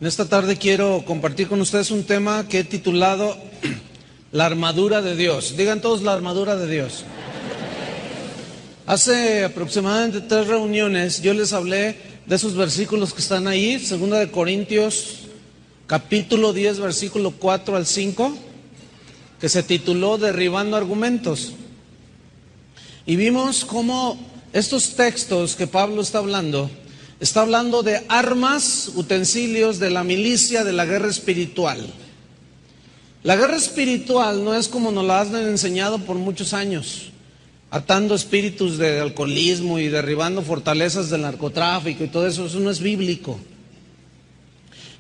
En esta tarde quiero compartir con ustedes un tema que he titulado La armadura de Dios. Digan todos la armadura de Dios. Hace aproximadamente 3 reuniones yo les hablé de esos versículos que están ahí, 2 de Corintios, capítulo 10, versículo 4 al 5, que se tituló Derribando argumentos. Y vimos cómo estos textos que Pablo está hablando de armas, utensilios de la milicia, de la guerra espiritual. La guerra espiritual no es como nos la han enseñado por muchos años, atando espíritus de alcoholismo y derribando fortalezas del narcotráfico y todo eso. Eso no es bíblico.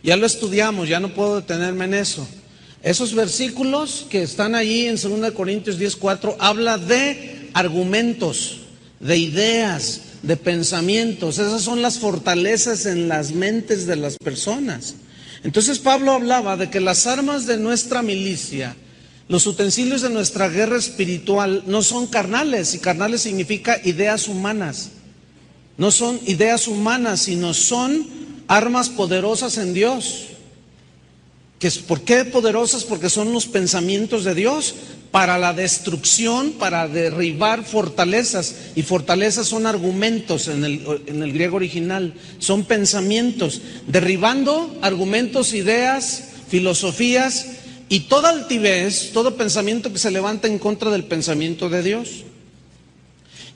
Ya lo estudiamos, ya no puedo detenerme en eso. Esos versículos que están allí en 2 Corintios 10:4 habla de argumentos, de ideas, de pensamientos. Esas son las fortalezas en las mentes de las personas. Entonces Pablo hablaba de que las armas de nuestra milicia, los utensilios de nuestra guerra espiritual no son carnales, y carnales significa ideas humanas. No son ideas humanas, sino son armas poderosas en Dios. ¿Por qué poderosas? Porque son los pensamientos de Dios para la destrucción, para derribar fortalezas. Y fortalezas son argumentos en el griego original. Son pensamientos, derribando argumentos, ideas, filosofías y toda altivez, todo pensamiento que se levanta en contra del pensamiento de Dios.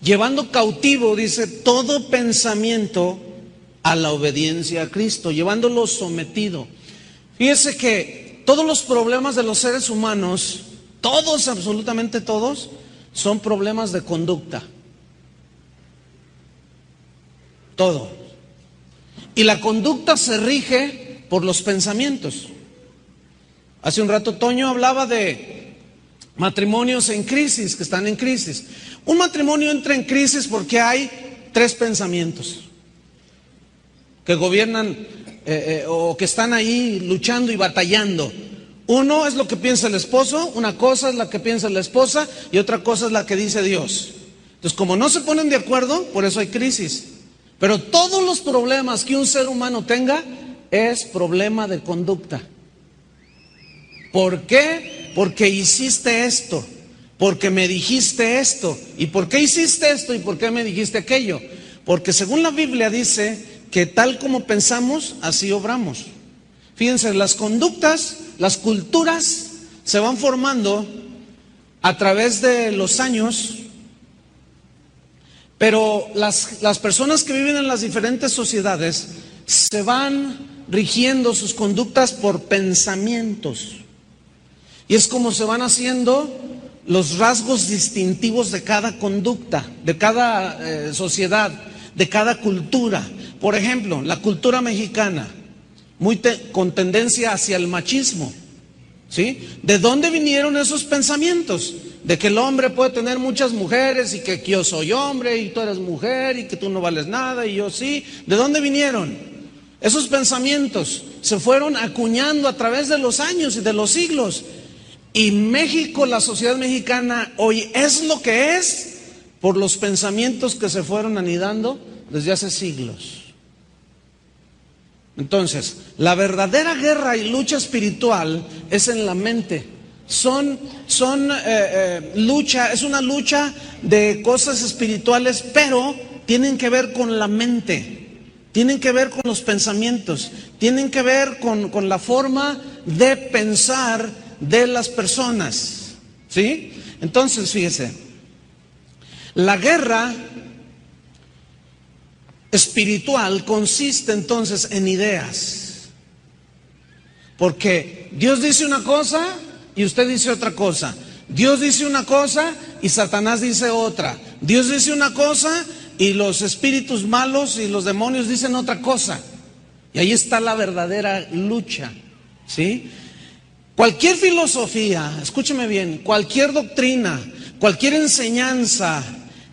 Llevando cautivo, dice, todo pensamiento a la obediencia a Cristo, llevándolo sometido. Fíjese que todos los problemas de los seres humanos, todos, absolutamente todos, son problemas de conducta. Todo. Y la conducta se rige por los pensamientos. Hace un rato Toño hablaba de matrimonios en crisis, que están en crisis. Un matrimonio entra en crisis porque hay 3 pensamientos que gobiernan o que están ahí luchando y batallando. Uno es lo que piensa el esposo, una cosa es la que piensa la esposa y otra cosa es la que dice Dios. Entonces, como no se ponen de acuerdo, por eso hay crisis. Pero todos los problemas que un ser humano tenga es problema de conducta. ¿Por qué? Porque hiciste esto, porque me dijiste esto. ¿Y por qué hiciste esto y por qué me dijiste aquello? Porque según la Biblia dice que tal como pensamos, así obramos. Fíjense, las conductas, las culturas se van formando a través de los años, pero las personas que viven en las diferentes sociedades se van rigiendo sus conductas por pensamientos. Y es como se van haciendo los rasgos distintivos de cada conducta, de cada sociedad, de cada cultura. Por ejemplo, la cultura mexicana, con tendencia hacia el machismo, ¿sí? ¿De dónde vinieron esos pensamientos? De que el hombre puede tener muchas mujeres y que yo soy hombre y tú eres mujer y que tú no vales nada y yo sí. ¿De dónde vinieron? Esos pensamientos se fueron acuñando a través de los años y de los siglos. Y México, la sociedad mexicana hoy es lo que es por los pensamientos que se fueron anidando desde hace siglos. Entonces, la verdadera guerra y lucha espiritual es en la mente. Es una lucha de cosas espirituales, pero tienen que ver con la mente, tienen que ver con los pensamientos, tienen que ver con la forma de pensar de las personas, ¿sí? Entonces, fíjese, la guerra espiritual consiste entonces en ideas. Porque Dios dice una cosa y usted dice otra cosa. Dios dice una cosa y Satanás dice otra. Dios dice una cosa y los espíritus malos y los demonios dicen otra cosa. Y ahí está la verdadera lucha, ¿sí? Cualquier filosofía, escúcheme bien, cualquier doctrina, cualquier enseñanza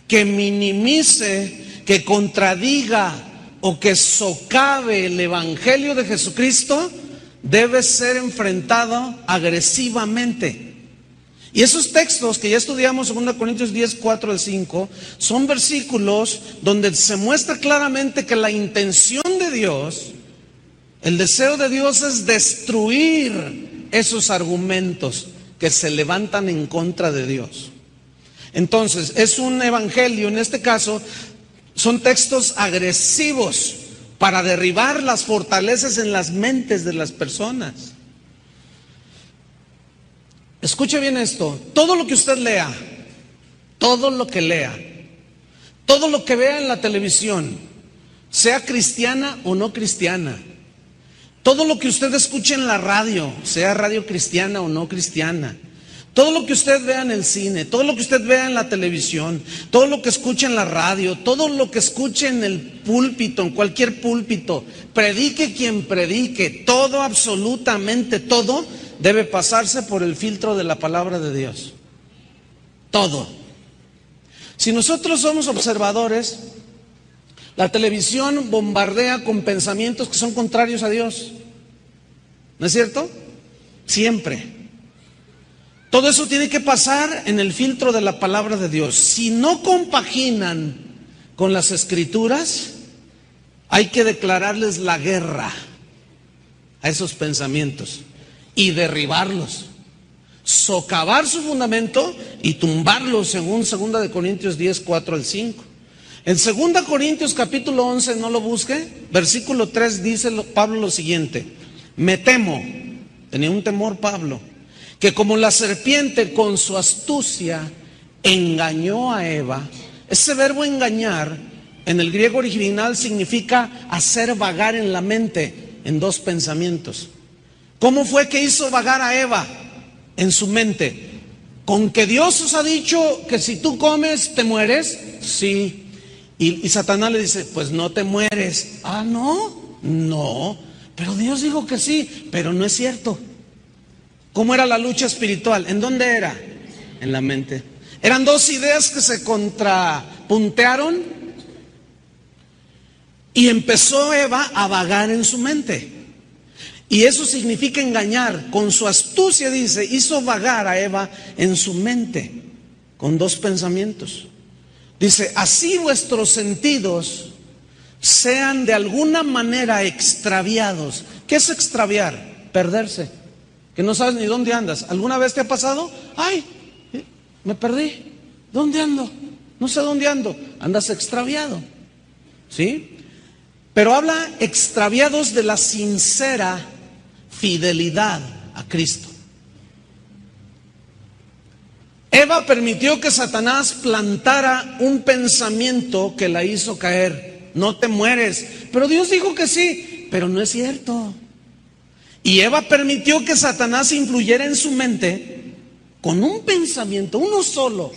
que minimice, que contradiga o que socave el evangelio de Jesucristo debe ser enfrentado agresivamente. Y esos textos que ya estudiamos, 2 Corintios 10, 4 al 5, son versículos donde se muestra claramente que la intención de Dios El deseo de Dios es destruir esos argumentos que se levantan en contra de Dios. Entonces, es un evangelio, en este caso, son textos agresivos para derribar las fortalezas en las mentes de las personas. Escuche bien esto, todo lo que usted lea, todo lo que lea, todo lo que vea en la televisión, sea cristiana o no cristiana, todo lo que usted escuche en la radio, sea radio cristiana o no cristiana, todo lo que usted vea en el cine, todo lo que usted vea en la televisión, todo lo que escuche en la radio, todo lo que escuche en el púlpito, en cualquier púlpito, predique quien predique, todo, absolutamente todo, debe pasarse por el filtro de la palabra de Dios. Todo. Si nosotros somos observadores, la televisión bombardea con pensamientos que son contrarios a Dios. ¿No es cierto? Siempre. Todo eso tiene que pasar en el filtro de la palabra de Dios. Si no compaginan con las Escrituras, hay que declararles la guerra a esos pensamientos y derribarlos, socavar su fundamento y tumbarlos, según 2 Corintios 10, 4 al 5. En 2 Corintios capítulo 11, no lo busque, versículo 3 dice Pablo lo siguiente: me temo, tenía un temor Pablo, que como la serpiente con su astucia engañó a Eva. Ese verbo engañar en el griego original significa hacer vagar en la mente en dos pensamientos. ¿Cómo fue que hizo vagar a Eva en su mente? ¿Con que Dios os ha dicho que si tú comes te mueres? Sí. Y Satanás le dice, pues no te mueres. Ah, no, no, pero Dios dijo que sí, pero no es cierto. ¿Cómo era la lucha espiritual? ¿En dónde era? En la mente. Eran dos ideas que se contrapuntearon y empezó Eva a vagar en su mente. Y eso significa engañar. Con su astucia, dice, hizo vagar a Eva en su mente con dos pensamientos. Dice, así vuestros sentidos sean de alguna manera extraviados. ¿Qué es extraviar? Perderse. Que no sabes ni dónde andas. ¿Alguna vez te ha pasado? Ay, me perdí. ¿Dónde ando? No sé dónde ando. Andas extraviado. ¿Sí? Pero habla extraviados de la sincera fidelidad a Cristo. Eva permitió que Satanás plantara un pensamiento que la hizo caer. No te mueres. Pero Dios dijo que sí, pero no es cierto. Y Eva permitió que Satanás influyera en su mente con un pensamiento, uno solo,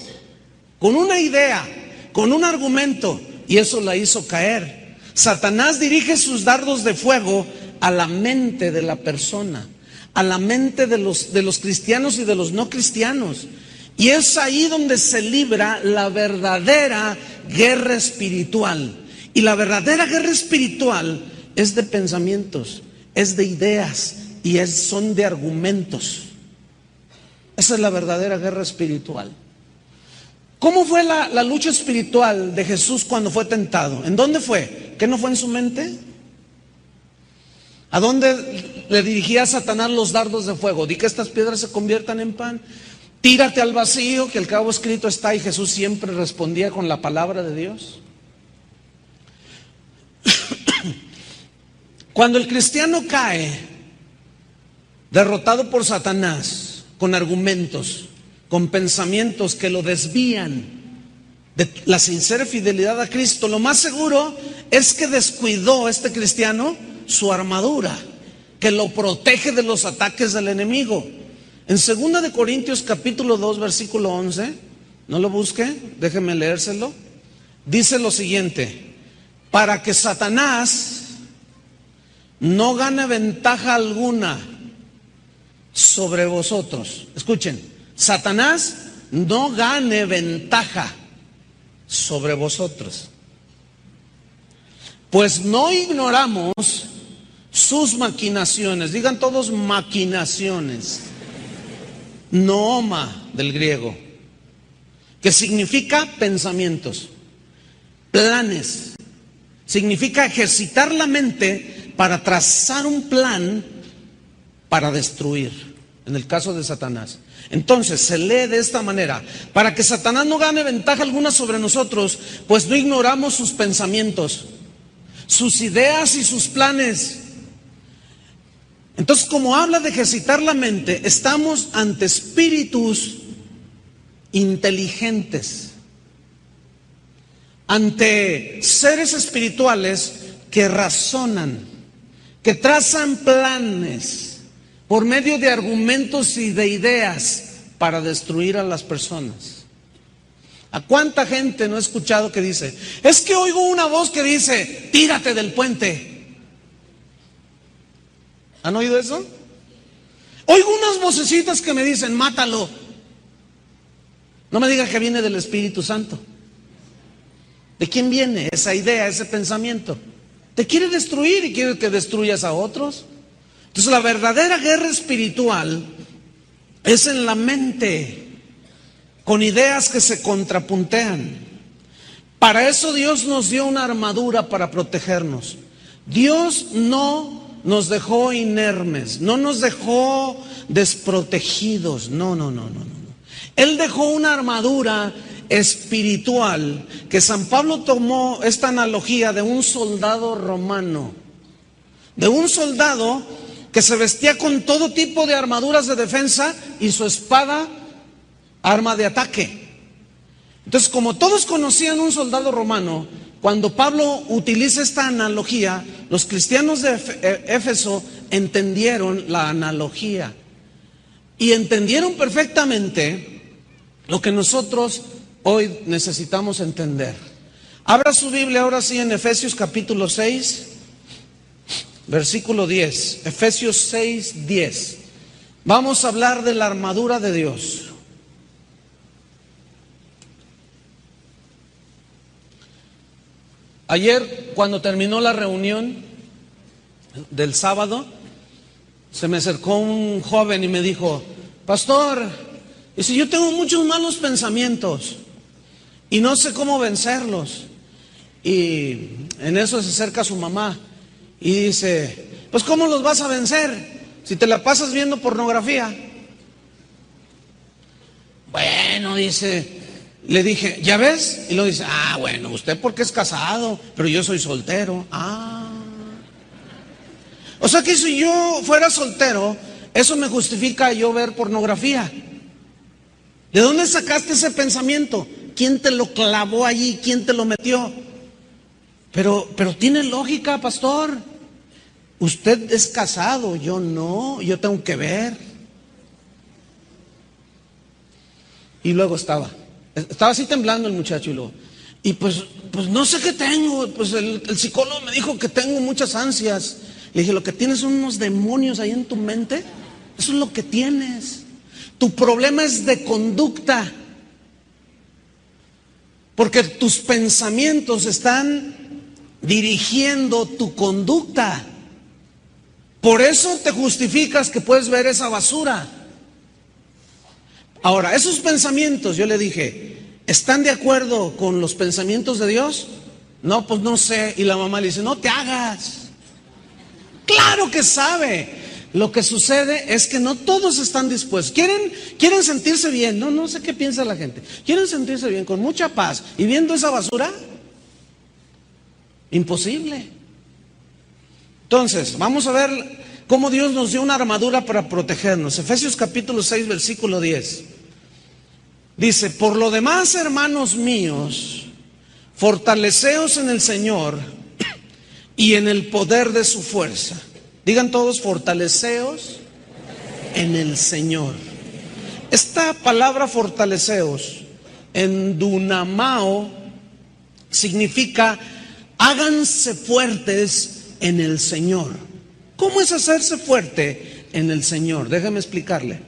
con una idea, con un argumento, y eso la hizo caer. Satanás dirige sus dardos de fuego a la mente de la persona, a la mente de los cristianos y de los no cristianos. Y es ahí donde se libra la verdadera guerra espiritual. Y la verdadera guerra espiritual es de pensamientos, es de ideas y son de argumentos. Esa es la verdadera guerra espiritual. ¿Cómo fue la lucha espiritual de Jesús cuando fue tentado? ¿En dónde fue? ¿Qué no fue en su mente? ¿A dónde le dirigía a Satanás los dardos de fuego? Di que estas piedras se conviertan en pan. Tírate al vacío, que al cabo escrito está, y Jesús siempre respondía con la palabra de Dios. Cuando el cristiano cae, derrotado por Satanás, con argumentos, con pensamientos que lo desvían de la sincera fidelidad a Cristo, lo más seguro es que descuidó este cristiano su armadura, que lo protege de los ataques del enemigo. En 2 Corintios capítulo 2 versículo 11, no lo busque, déjeme leérselo, dice lo siguiente: para que Satanás no gane ventaja alguna sobre vosotros. Escuchen, Satanás no gane ventaja sobre vosotros, pues no ignoramos sus maquinaciones. Digan todos maquinaciones. Nooma del griego, que significa pensamientos, planes. Significa ejercitar la mente para trazar un plan para destruir, en el caso de Satanás. Entonces se lee de esta manera: para que Satanás no gane ventaja alguna sobre nosotros, pues no ignoramos sus pensamientos, sus ideas y sus planes. Entonces, como habla de ejercitar la mente, estamos ante espíritus inteligentes, ante seres espirituales que razonan, que trazan planes por medio de argumentos y de ideas para destruir a las personas. ¿A cuánta gente no he escuchado que dice: es que oigo una voz que dice, tírate del puente? ¿Han oído eso? Oigo unas vocecitas que me dicen, mátalo. No me diga que viene del Espíritu Santo. ¿De quién viene esa idea, ese pensamiento? Te quiere destruir y quiere que destruyas a otros. Entonces la verdadera guerra espiritual es en la mente, con ideas que se contrapuntean. Para eso Dios nos dio una armadura para protegernos. Dios no nos dejó inermes, no nos dejó desprotegidos, no. Él dejó una armadura espiritual, que San Pablo tomó esta analogía de un soldado romano, de un soldado que se vestía con todo tipo de armaduras de defensa y su espada, arma de ataque. Entonces, como todos conocían un soldado romano, cuando Pablo utiliza esta analogía, los cristianos de Éfeso entendieron la analogía y entendieron perfectamente lo que nosotros hoy necesitamos entender. Abra su Biblia ahora sí en Efesios capítulo 6, versículo 10. Efesios 6, 10. Vamos a hablar de la armadura de Dios. Ayer, cuando terminó la reunión del sábado, se me acercó un joven y me dijo: pastor, y si yo tengo muchos malos pensamientos y no sé cómo vencerlos. Y en eso se acerca su mamá y dice: pues ¿cómo los vas a vencer si te la pasas viendo pornografía? Bueno, dice, le dije, ¿ya ves? Y luego dice: ah, bueno, usted porque es casado, pero yo soy soltero. Ah, o sea que si yo fuera soltero, eso me justifica yo ver pornografía. ¿De dónde sacaste ese pensamiento? ¿Quién te lo clavó allí? ¿Quién te lo metió? Pero tiene lógica, pastor. Usted es casado, yo no, yo tengo que ver. Y luego estaba así temblando el muchacho y luego, y pues no sé qué tengo, pues el psicólogo me dijo que tengo muchas ansias. Le dije: lo que tienes son unos demonios ahí en tu mente, eso es lo que tienes. Tu problema es de conducta, porque tus pensamientos están dirigiendo tu conducta. Por eso te justificas que puedes ver esa basura. Ahora, esos pensamientos, yo le dije, ¿están de acuerdo con los pensamientos de Dios? No, pues no sé. Y la mamá le dice: no te hagas. Claro que sabe. Lo que sucede es que no todos están dispuestos. ¿Quieren sentirse bien? No sé qué piensa la gente. ¿Quieren sentirse bien, con mucha paz y viendo esa basura? Imposible. Entonces, vamos a ver cómo Dios nos dio una armadura para protegernos. Efesios capítulo 6, versículo 10. Dice: por lo demás, hermanos míos, fortaleceos en el Señor y en el poder de su fuerza. Digan todos: fortaleceos en el Señor. Esta palabra fortaleceos en dunamao significa háganse fuertes en el Señor. ¿Cómo es hacerse fuerte en el Señor? Déjame explicarle.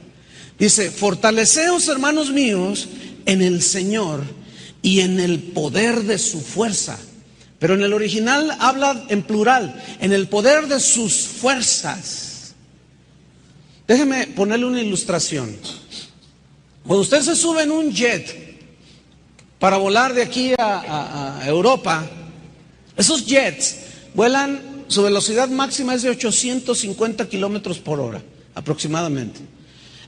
Dice: fortaleceos, hermanos míos, en el Señor y en el poder de su fuerza. Pero en el original habla en plural, en el poder de sus fuerzas. Déjeme ponerle una ilustración. Cuando usted se sube en un jet para volar de aquí a Europa, esos jets vuelan su velocidad máxima es de 850 kilómetros por hora, aproximadamente.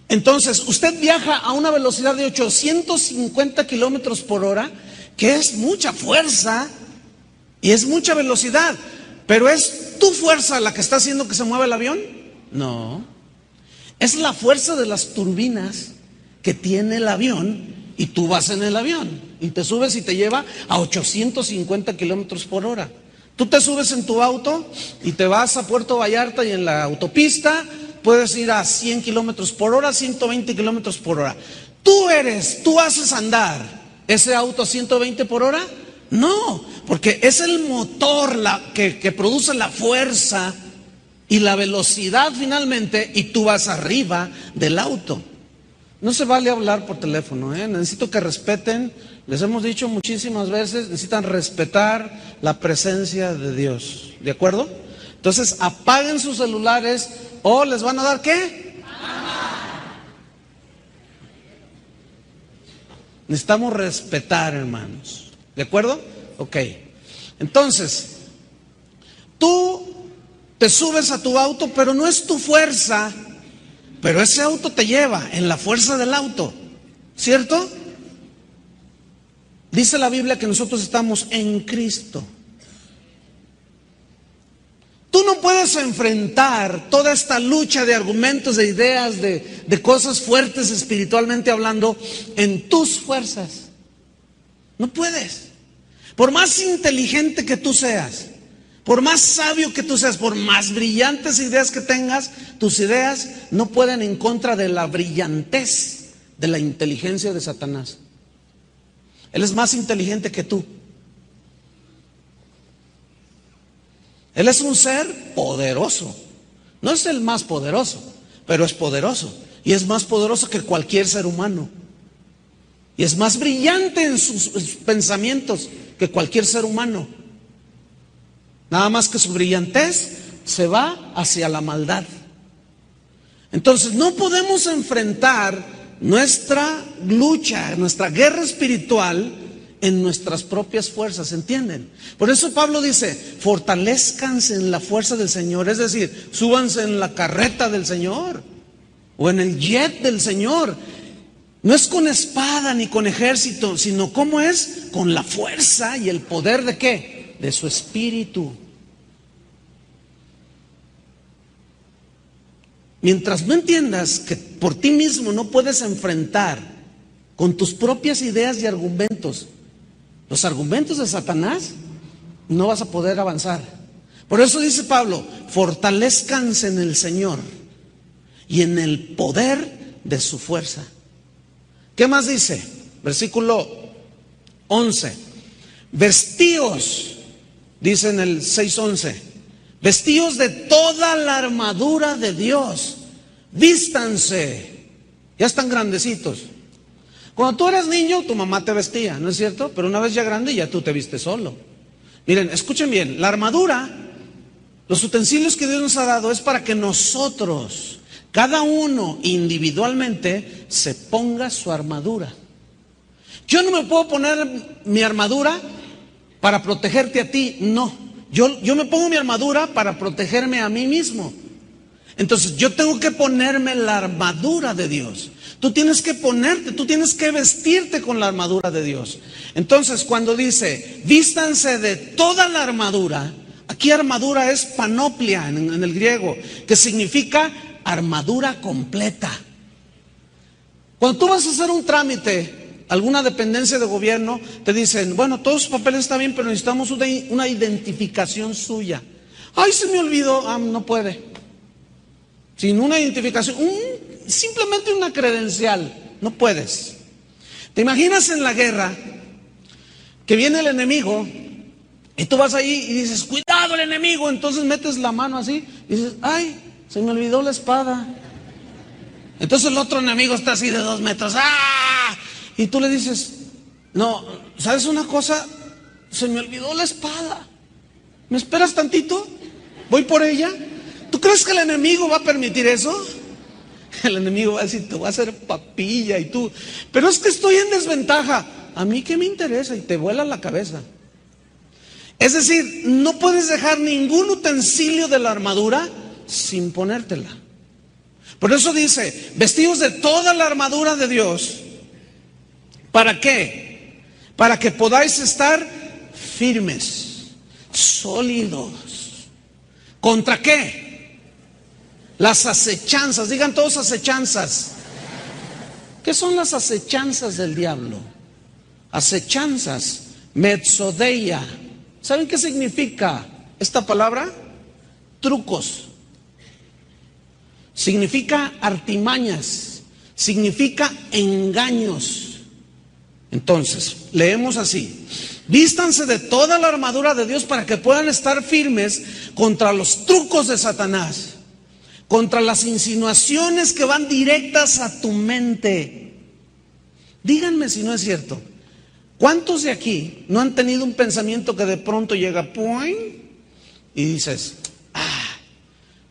Entonces, usted viaja a una velocidad de 850 kilómetros por hora, que es mucha fuerza y es mucha velocidad. Pero ¿es tu fuerza la que está haciendo que se mueva el avión? No. Es la fuerza de las turbinas que tiene el avión y tú vas en el avión y te subes y te lleva a 850 kilómetros por hora. Tú te subes en tu auto y te vas a Puerto Vallarta y en la autopista puedes ir a 100 kilómetros por hora, 120 kilómetros por hora. ¿Tú haces andar ese auto a 120 por hora? No, porque es el motor que produce la fuerza y la velocidad finalmente, y tú vas arriba del auto. No se vale hablar por teléfono, necesito que respeten, les hemos dicho muchísimas veces, necesitan respetar la presencia de Dios, ¿de acuerdo? Entonces apaguen sus celulares o les van a dar ¿qué? Necesitamos respetar, hermanos, ¿de acuerdo? Ok, entonces tú te subes a tu auto, pero no es tu fuerza, pero ese auto te lleva en la fuerza del auto, ¿cierto? Dice la Biblia que nosotros estamos en Cristo. Tú no puedes enfrentar toda esta lucha de argumentos, de ideas, de cosas fuertes espiritualmente hablando en tus fuerzas. No puedes. Por más inteligente que tú seas, por más sabio que tú seas, por más brillantes ideas que tengas, tus ideas no pueden en contra de la brillantez de la inteligencia de Satanás. Él es más inteligente que tú. Él es un ser poderoso. No es el más poderoso, pero es poderoso. Y es más poderoso que cualquier ser humano. Y es más brillante en sus pensamientos que cualquier ser humano. Nada más que su brillantez se va hacia la maldad. Entonces no podemos enfrentar nuestra lucha, nuestra guerra espiritual en nuestras propias fuerzas, ¿entienden? Por eso Pablo dice, fortalezcanse en la fuerza del Señor, es decir, súbanse en la carreta del Señor o en el jet del Señor. No es con espada ni con ejército, sino ¿cómo es? Con la fuerza y el poder ¿de qué? De su espíritu. Mientras no entiendas que por ti mismo no puedes enfrentar con tus propias ideas y argumentos los argumentos de Satanás, no vas a poder avanzar. Por eso dice Pablo, fortalezcanse en el Señor y en el poder de su fuerza. ¿Qué más dice? Versículo 11. Vestíos, dice en el 6:11, vestíos de toda la armadura de Dios, vístanse, ya están grandecitos. Cuando tú eras niño, tu mamá te vestía, ¿no es cierto? Pero una vez ya grande, ya tú te vistes solo. Miren, escuchen bien, la armadura, los utensilios que Dios nos ha dado es para que nosotros, cada uno individualmente, se ponga su armadura. Yo no me puedo poner mi armadura para protegerte a ti, no. Yo me pongo mi armadura para protegerme a mí mismo. Entonces yo tengo que ponerme la armadura de Dios. Tú tienes que ponerte, tú tienes que vestirte con la armadura de Dios. Entonces cuando dice, vístanse de toda la armadura, aquí armadura es panoplia en el griego, que significa armadura completa. Cuando tú vas a hacer un trámite, alguna dependencia de gobierno, te dicen, bueno, todos sus papeles están bien, pero necesitamos una identificación suya. Ay, se me olvidó, no puede. Sin una identificación, simplemente una credencial, no puedes. ¿Te imaginas en la guerra que viene el enemigo y tú vas ahí y dices, cuidado el enemigo? Entonces metes la mano así y dices, ay, se me olvidó la espada. Entonces el otro enemigo está así de 2 metros, ¡ah! Y tú le dices, no, ¿sabes una cosa? Se me olvidó la espada. ¿Me esperas tantito? Voy por ella. ¿Tú crees que el enemigo va a permitir eso? El enemigo va a decir, te voy a hacer papilla y tú, pero es que estoy en desventaja. A mí qué me interesa, y te vuela la cabeza. Es decir, no puedes dejar ningún utensilio de la armadura sin ponértela. Por eso dice, vestidos de toda la armadura de Dios. ¿Para qué? Para que podáis estar firmes, sólidos. ¿Contra qué? Las acechanzas. Digan todos acechanzas. ¿Qué son las acechanzas del diablo? Acechanzas, metzodeia. ¿Saben qué significa esta palabra? Trucos. Significa artimañas. Significa engaños. Entonces, leemos así: vístanse de toda la armadura de Dios para que puedan estar firmes contra los trucos de Satanás, contra las insinuaciones que van directas a tu mente. Díganme si no es cierto. ¿Cuántos de aquí no han tenido un pensamiento que de pronto llega y dices,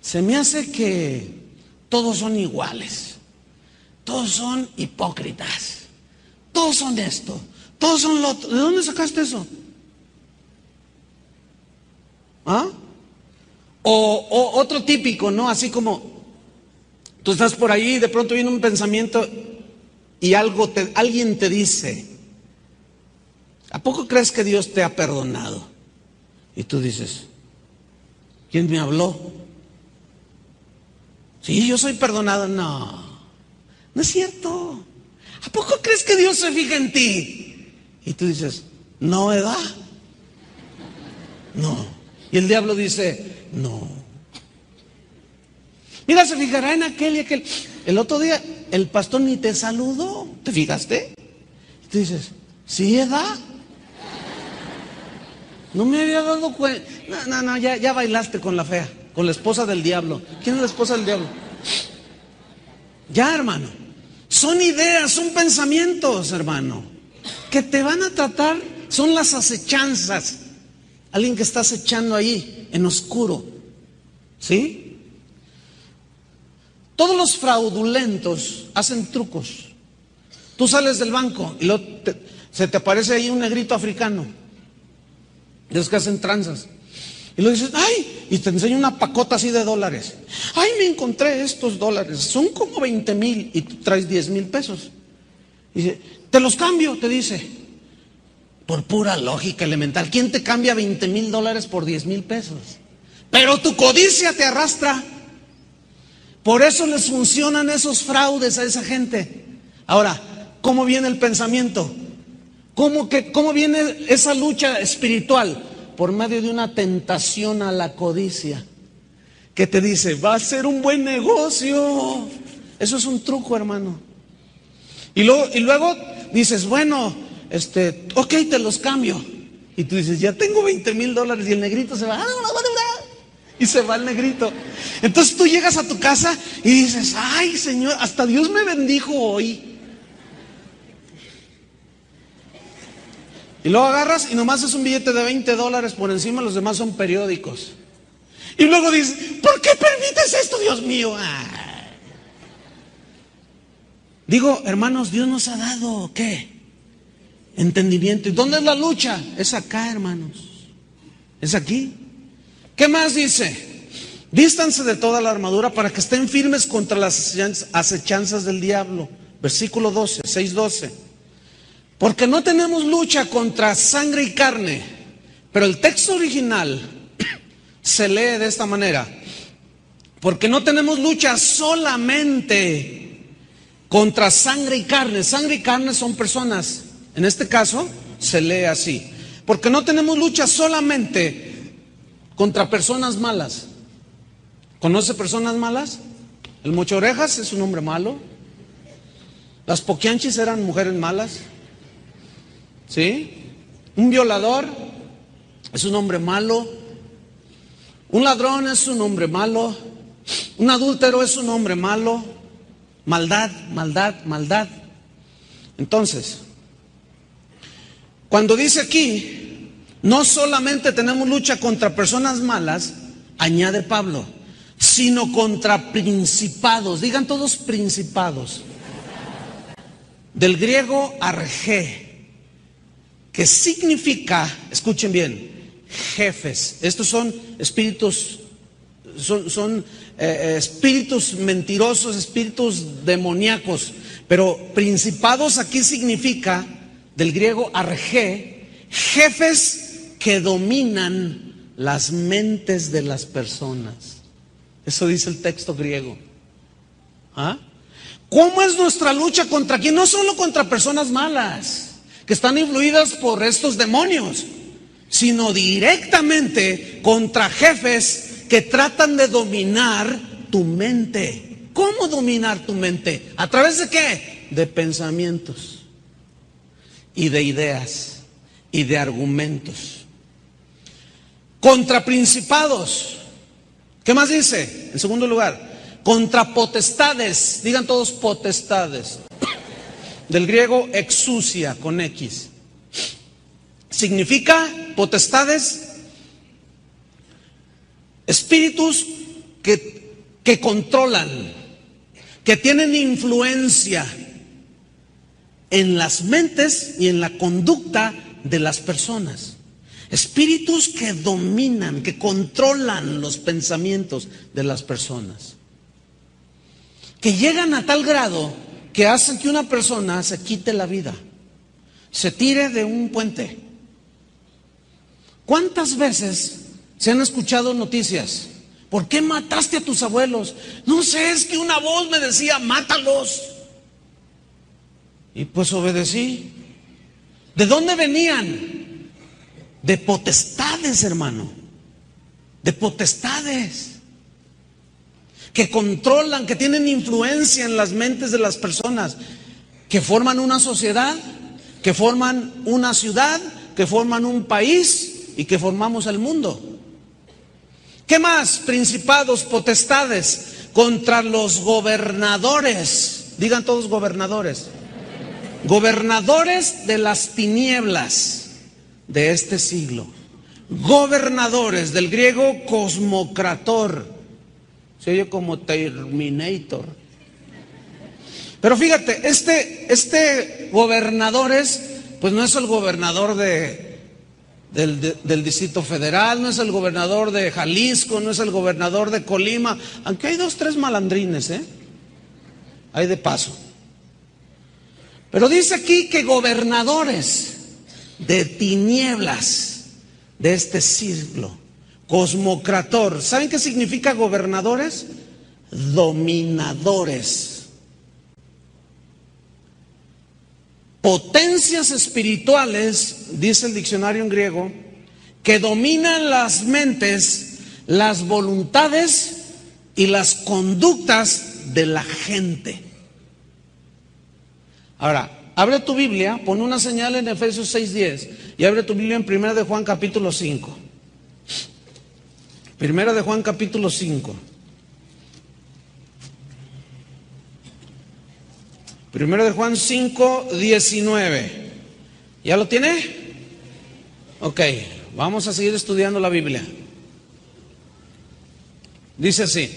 se me hace que todos son iguales, todos son hipócritas, todos son esto, todos son lo otro? ¿De dónde sacaste eso? O otro típico, ¿no? Así como tú estás por ahí y de pronto viene un pensamiento y alguien te dice, ¿a poco crees que Dios te ha perdonado? Y tú dices, ¿quién me habló? Sí, yo soy perdonado. No, no es cierto. ¿A poco crees que Dios se fija en ti? Y tú dices, no, ¿verdad? No. Y el diablo dice, no. Mira, se fijará en aquel y aquel. El otro día el pastor ni te saludó. ¿Te fijaste? Y tú dices, sí, ¿verdad? No me había dado cuenta. No, ya bailaste con la fea, con la esposa del diablo. ¿Quién es la esposa del diablo? Ya, hermano. Son ideas, son pensamientos, hermano, que te van a tratar. Son las acechanzas. Alguien que está acechando ahí, en oscuro. ¿Sí? Todos los fraudulentos hacen trucos. Tú sales del banco y se te aparece ahí un negrito africano. De los que hacen tranzas. Y luego dices, ay, y te enseña una pacota así de dólares. Ay, me encontré estos dólares, son como 20,000 y tú traes 10,000 pesos. Y dice, te los cambio, te dice. Por pura lógica elemental, ¿quién te cambia 20,000 dólares por 10,000 pesos? Pero tu codicia te arrastra. Por eso les funcionan esos fraudes a esa gente. Ahora, ¿cómo viene el pensamiento? ¿Cómo viene esa lucha espiritual? Por medio de una tentación a la codicia, que te dice, va a ser un buen negocio. Eso es un truco, hermano. Y luego dices, bueno, ok, te los cambio. Y tú dices, ya tengo 20,000 dólares y el negrito se va. Y se va el negrito. Entonces tú llegas a tu casa y dices, ay, Señor, hasta Dios me bendijo hoy. Y luego agarras y nomás es un billete de 20 dólares por encima, los demás son periódicos. Y luego dices, ¿por qué permites esto, Dios mío? Digo, hermanos, Dios nos ha dado, ¿qué? Entendimiento. ¿Y dónde es la lucha? Es acá, hermanos. Es aquí. ¿Qué más dice? Vístanse de toda la armadura para que estén firmes contra las acechanzas del diablo. Versículo 12, 6:12. Porque no tenemos lucha contra sangre y carne. Pero el texto original se lee de esta manera. Porque no tenemos lucha solamente contra sangre y carne. Sangre y carne son personas. En este caso se lee así. Porque no tenemos lucha solamente contra personas malas. ¿Conoce personas malas? El mocho orejas es un hombre malo. Las poquianchis eran mujeres malas. ¿Sí? Un violador es un hombre malo. Un ladrón es un hombre malo. Un adúltero es un hombre malo. Maldad, maldad, maldad. Entonces, cuando dice aquí, no solamente tenemos lucha contra personas malas, añade Pablo, sino contra principados. Digan todos principados. Del griego argé, que significa, escuchen bien, jefes. Estos son espíritus, son espíritus mentirosos, espíritus demoníacos. Pero principados aquí significa, del griego arjé, jefes que dominan las mentes de las personas. Eso dice el texto griego. ¿Ah? ¿Cómo es nuestra lucha contra quién? No solo contra personas malas que están influidas por estos demonios, sino directamente contra jefes que tratan de dominar tu mente. ¿Cómo dominar tu mente? ¿A través de qué? De pensamientos y de ideas y de argumentos. Contra principados. ¿Qué más dice? En segundo lugar, contra potestades. Digan todos potestades. Del griego exousia con X. Significa potestades, espíritus que controlan, que tienen influencia en las mentes y en la conducta de las personas. Espíritus que dominan, que controlan los pensamientos de las personas, que llegan a tal grado que hacen que una persona se quite la vida, se tire de un puente. ¿Cuántas veces se han escuchado noticias? ¿Por qué mataste a tus abuelos? No sé, es que una voz me decía, mátalos. Y pues obedecí. ¿De dónde venían? De potestades, hermano. De potestades. Que controlan, que tienen influencia en las mentes de las personas. Que forman una sociedad, que forman una ciudad, que forman un país y que formamos el mundo. ¿Qué más? Principados, potestades contra los gobernadores. Digan todos gobernadores. Gobernadores de las tinieblas de este siglo. Gobernadores, del griego cosmocrator. Se oye como Terminator. Pero fíjate, este gobernadores, pues no es el gobernador del Distrito Federal, no es el gobernador de Jalisco, no es el gobernador de Colima, aunque hay 2, 3 malandrines, hay de paso. Pero dice aquí que gobernadores de tinieblas de este siglo, cosmocrator. ¿Saben qué significa gobernadores? Dominadores. Potencias espirituales, dice el diccionario en griego, que dominan las mentes, las voluntades y las conductas de la gente. Ahora, abre tu Biblia, pon una señal en Efesios 6:10 y abre tu Biblia en 1 de Juan capítulo 5. 1 de Juan capítulo 5. 1 de Juan 5:19. ¿Ya lo tiene? Ok, vamos a seguir estudiando la Biblia. Dice así: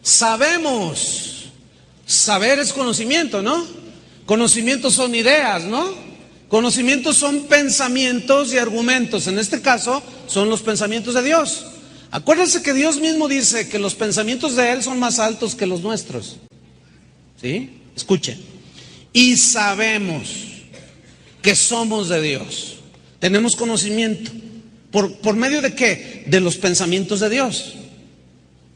sabemos, saber es conocimiento, ¿no? Conocimientos son ideas, ¿no? Conocimientos son pensamientos y argumentos. En este caso, son los pensamientos de Dios. Acuérdense que Dios mismo dice que los pensamientos de Él son más altos que los nuestros. ¿Sí? Escuchen. Y sabemos que somos de Dios. Tenemos conocimiento. ¿Por medio de qué? De los pensamientos de Dios.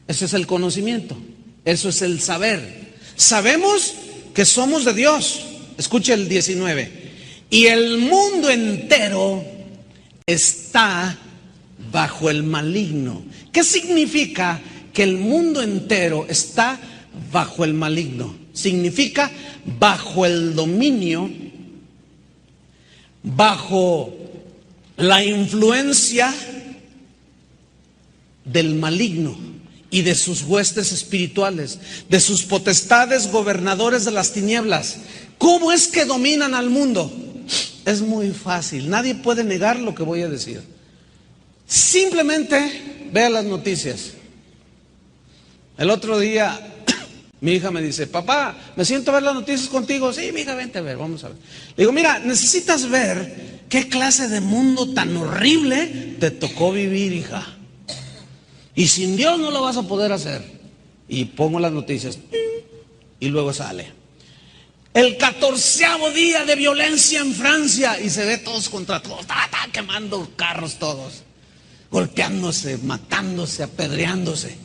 Ese es el conocimiento. Eso es el saber. Sabemos que somos de Dios. Escuche el 19. Y el mundo entero está bajo el maligno. ¿Qué significa que el mundo entero está bajo el maligno? Significa bajo el dominio, bajo la influencia del maligno y de sus huestes espirituales, de sus potestades gobernadores de las tinieblas. ¿Cómo es que dominan al mundo? Es muy fácil, nadie puede negar lo que voy a decir. Simplemente vea las noticias. El otro día mi hija me dice: papá, me siento a ver las noticias contigo. Sí, mi hija, vente a ver, vamos a ver. Le digo: mira, necesitas ver ¿qué clase de mundo tan horrible te tocó vivir, hija? Y sin Dios no lo vas a poder hacer. Y pongo las noticias y luego sale el 14º día de violencia en Francia y se ve todos contra todos, quemando carros todos, golpeándose, matándose, apedreándose.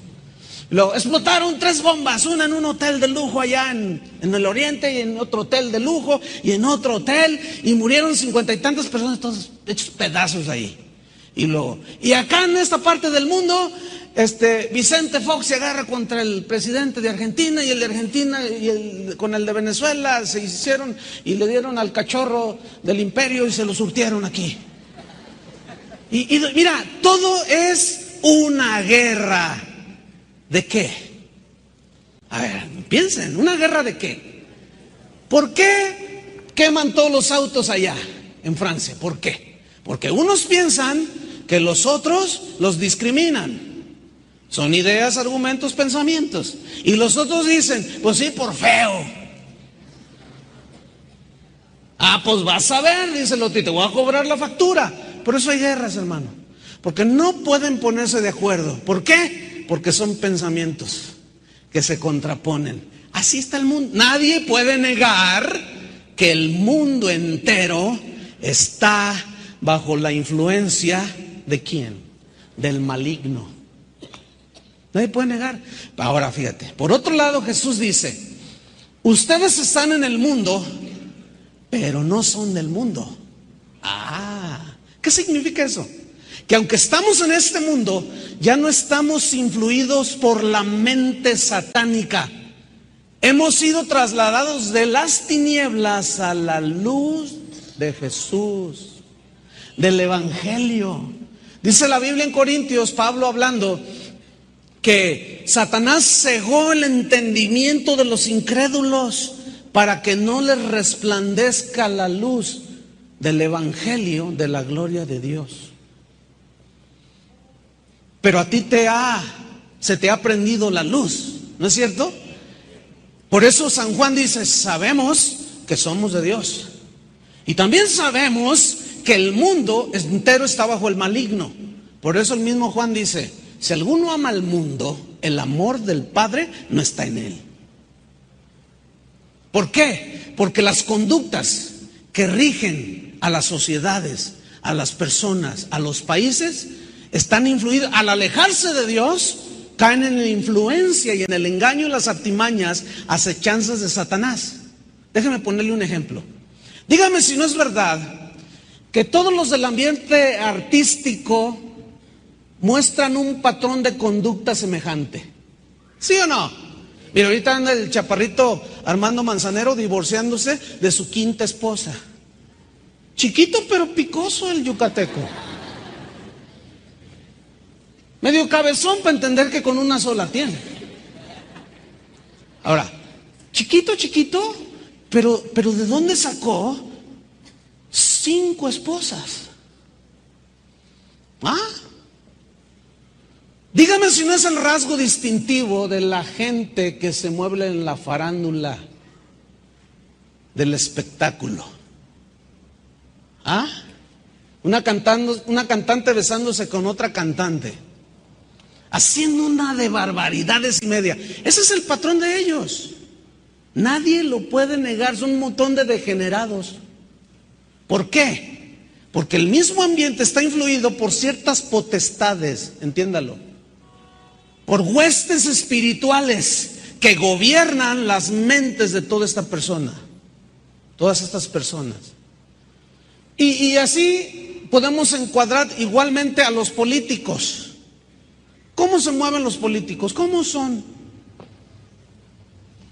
Luego explotaron 3 bombas, una en un hotel de lujo allá en el oriente, y en otro hotel de lujo, y en otro hotel, y murieron 50 y tantas personas, todos hechos pedazos ahí. Y acá en esta parte del mundo, Vicente Fox se agarra contra el presidente de Argentina, y el de Argentina con el de Venezuela se hicieron y le dieron al cachorro del imperio y se lo surtieron aquí. Y mira, todo es una guerra. ¿De qué? A ver, piensen, ¿una guerra de qué? ¿Por qué queman todos los autos allá en Francia? ¿Por qué? Porque unos piensan que los otros los discriminan. Son ideas, argumentos, pensamientos. Y los otros dicen, pues sí, por feo. Ah, pues vas a ver, dice el otro, y te voy a cobrar la factura. Por eso hay guerras, hermano. Porque no pueden ponerse de acuerdo. ¿Por qué? Porque son pensamientos que se contraponen. Así está el mundo. Nadie puede negar que el mundo entero está bajo la influencia ¿de quién? Del maligno. Nadie puede negar. Ahora fíjate, por otro lado Jesús dice, ustedes están en el mundo, pero no son del mundo. ¿Qué significa eso? Que aunque estamos en este mundo, ya no estamos influidos por la mente satánica. Hemos sido trasladados de las tinieblas a la luz de Jesús, del Evangelio. Dice la Biblia en Corintios, Pablo hablando, que Satanás cegó el entendimiento de los incrédulos para que no les resplandezca la luz del Evangelio de la gloria de Dios. Pero a ti se te ha prendido la luz, ¿no es cierto? Por eso San Juan dice, sabemos que somos de Dios. Y también sabemos que el mundo entero está bajo el maligno. Por eso el mismo Juan dice, si alguno ama al mundo, el amor del Padre no está en él. ¿Por qué? Porque las conductas que rigen a las sociedades, a las personas, a los países, están influidas. Al alejarse de Dios, caen en la influencia y en el engaño y las artimañas, acechanzas de Satanás. Déjeme ponerle un ejemplo. Dígame si no es verdad que todos los del ambiente artístico muestran un patrón de conducta semejante. ¿Sí o no? Mira, ahorita anda el chaparrito Armando Manzanero divorciándose de su 5ª esposa. Chiquito pero picoso el yucateco. Medio cabezón para entender que con una sola tiene. Ahora, chiquito, pero ¿de dónde sacó 5 esposas? Dígame si no es el rasgo distintivo de la gente que se mueve en la farándula del espectáculo. Una cantante besándose con otra cantante, haciendo una de barbaridades y media. Ese es el patrón de ellos. Nadie lo puede negar, son un montón de degenerados. ¿Por qué? Porque el mismo ambiente está influido por ciertas potestades, entiéndalo, por huestes espirituales que gobiernan las mentes de toda esta persona, todas estas personas. Y así podemos encuadrar igualmente a los políticos. ¿Cómo se mueven los políticos? ¿Cómo son?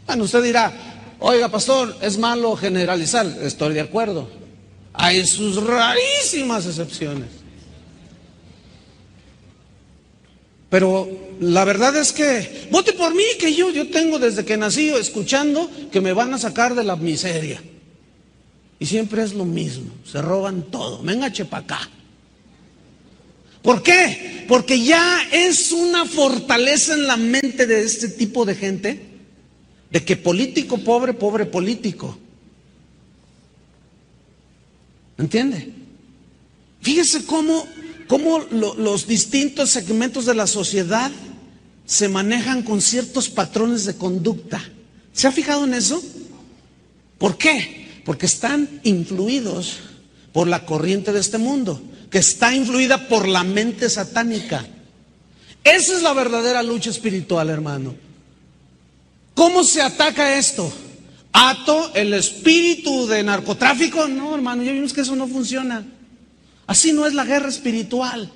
Bueno, usted dirá, oiga, pastor, es malo generalizar. Estoy de acuerdo. Hay sus rarísimas excepciones. Pero la verdad es que, vote por mí, que yo tengo desde que nací escuchando que me van a sacar de la miseria. Y siempre es lo mismo, se roban todo. Venga, chepa acá. ¿Por qué? Porque ya es una fortaleza en la mente de este tipo de gente, de que político pobre, pobre político. ¿Entiende? Fíjese cómo los distintos segmentos de la sociedad se manejan con ciertos patrones de conducta. ¿Se ha fijado en eso? ¿Por qué? Porque están influidos por la corriente de este mundo, que está influida por la mente satánica. Esa es la verdadera lucha espiritual, hermano. ¿Cómo se ataca esto? ¿Ato el espíritu de narcotráfico? No, hermano, ya vimos que eso no funciona. Así no es la guerra espiritual.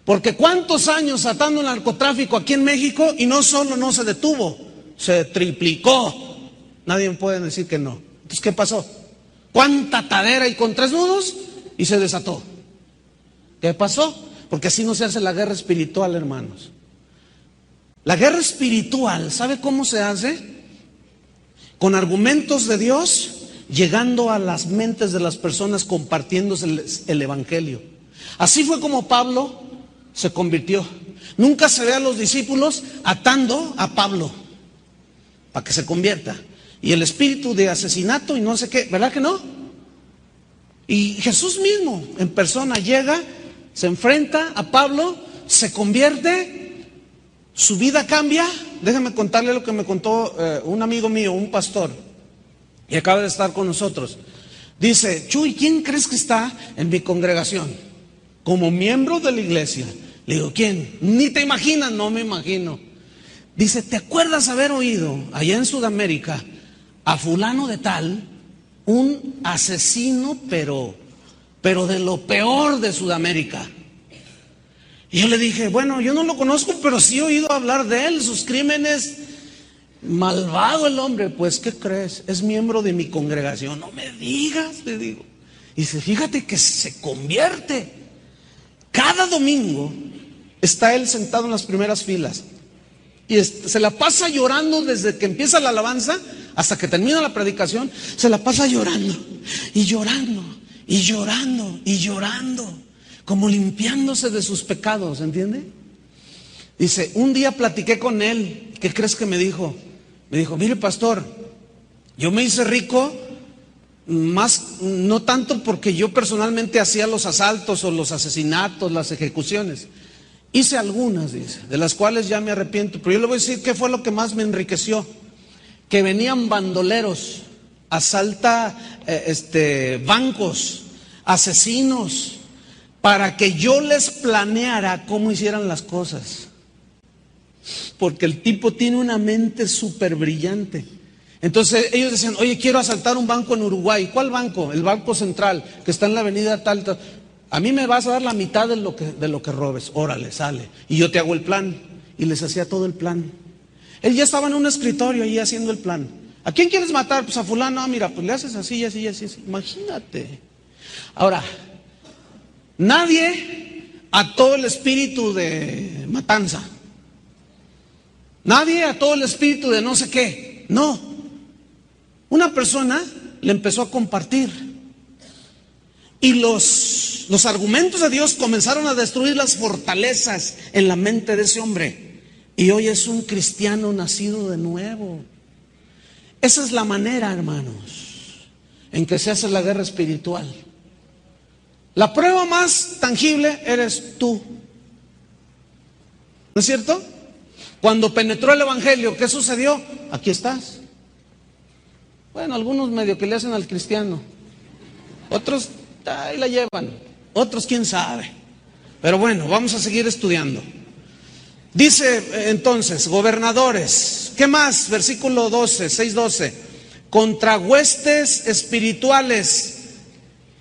Porque ¿cuántos años atando el narcotráfico aquí en México? Y no solo no se detuvo, se triplicó. Nadie me puede decir que no. Entonces, ¿qué pasó? ¿Cuánta atadera y con 3 nudos? Y se desató. ¿Qué pasó? Porque así no se hace la guerra espiritual, hermanos. La guerra espiritual, ¿sabe cómo se hace? Con argumentos de Dios, llegando a las mentes de las personas, compartiéndose el evangelio. Así fue como Pablo se convirtió. Nunca se ve a los discípulos atando a Pablo para que se convierta. Y el espíritu de asesinato y no sé qué, ¿verdad que no? Y Jesús mismo en persona llega, se enfrenta a Pablo, se convierte, su vida cambia. Déjame contarle lo que me contó un amigo mío, un pastor, y acaba de estar con nosotros. Dice: Chuy, ¿quién crees que está en mi congregación como miembro de la iglesia? Le digo: ¿quién? Ni te imaginas. No me imagino. Dice: ¿te acuerdas haber oído allá en Sudamérica a fulano de tal, un asesino, pero de lo peor de Sudamérica? Y yo le dije: bueno, yo no lo conozco, pero sí he oído hablar de él, sus crímenes. Malvado el hombre. Pues, ¿qué crees? Es miembro de mi congregación. No me digas, le digo. Y dice: fíjate que se convierte. Cada domingo está él sentado en las primeras filas y se la pasa llorando desde que empieza la alabanza hasta que termina la predicación. Se la pasa llorando y llorando y llorando y llorando, como limpiándose de sus pecados, ¿entiende? Dice: un día platiqué con él. ¿Qué crees que me dijo? Me dijo: mire, pastor, yo me hice rico, más no tanto porque yo personalmente hacía los asaltos o los asesinatos, las ejecuciones. Hice algunas, dice, de las cuales ya me arrepiento. Pero yo le voy a decir qué fue lo que más me enriqueció. Que venían bandoleros, asalta bancos, asesinos, para que yo les planeara cómo hicieran las cosas. Porque el tipo tiene una mente súper brillante. Entonces ellos decían: oye, quiero asaltar un banco en Uruguay. ¿Cuál banco? El Banco Central, que está en la avenida tal, tal. A mí me vas a dar la mitad de lo que robes. Órale, sale. Y yo te hago el plan. Y les hacía todo el plan. Él ya estaba en un escritorio ahí haciendo el plan. ¿A quién quieres matar? Pues a fulano. Ah, mira, pues le haces así, así, así, así. Imagínate. Ahora, nadie ató el espíritu de matanza. Nadie ató el espíritu de no sé qué. No. Una persona le empezó a compartir. Y los argumentos de Dios comenzaron a destruir las fortalezas en la mente de ese hombre. Y hoy es un cristiano nacido de nuevo. Esa es la manera, hermanos, en que se hace la guerra espiritual. La prueba más tangible eres tú. ¿No es cierto? Cuando penetró el evangelio, ¿qué sucedió? Aquí estás. Bueno, algunos medio que le hacen al cristiano. Otros ahí la llevan. Otros quién sabe. Pero bueno, vamos a seguir estudiando. Dice entonces, gobernadores. ¿Qué más? Versículo 12, 6:12. Contra huestes espirituales.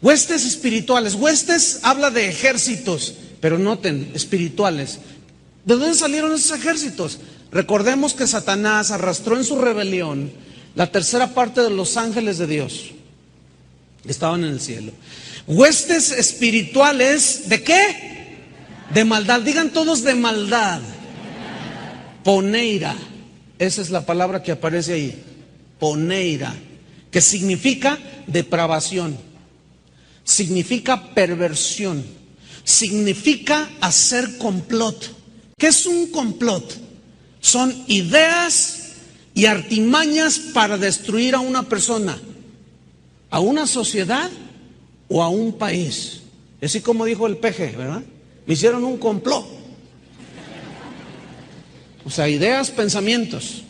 Huestes espirituales. Huestes habla de ejércitos, pero noten, espirituales. ¿De dónde salieron esos ejércitos? Recordemos que Satanás arrastró en su rebelión la tercera parte de los ángeles de Dios que estaban en el cielo. Huestes espirituales, ¿de qué? De maldad. Digan todos: de maldad. Poneira. Esa es la palabra que aparece ahí. Poneira. Que significa depravación. Significa perversión. Significa hacer complot. ¿Qué es un complot? Son ideas y artimañas para destruir a una persona, a una sociedad o a un país. Y así como dijo el peje, ¿verdad? Me hicieron un complot. O sea, ideas, pensamientos,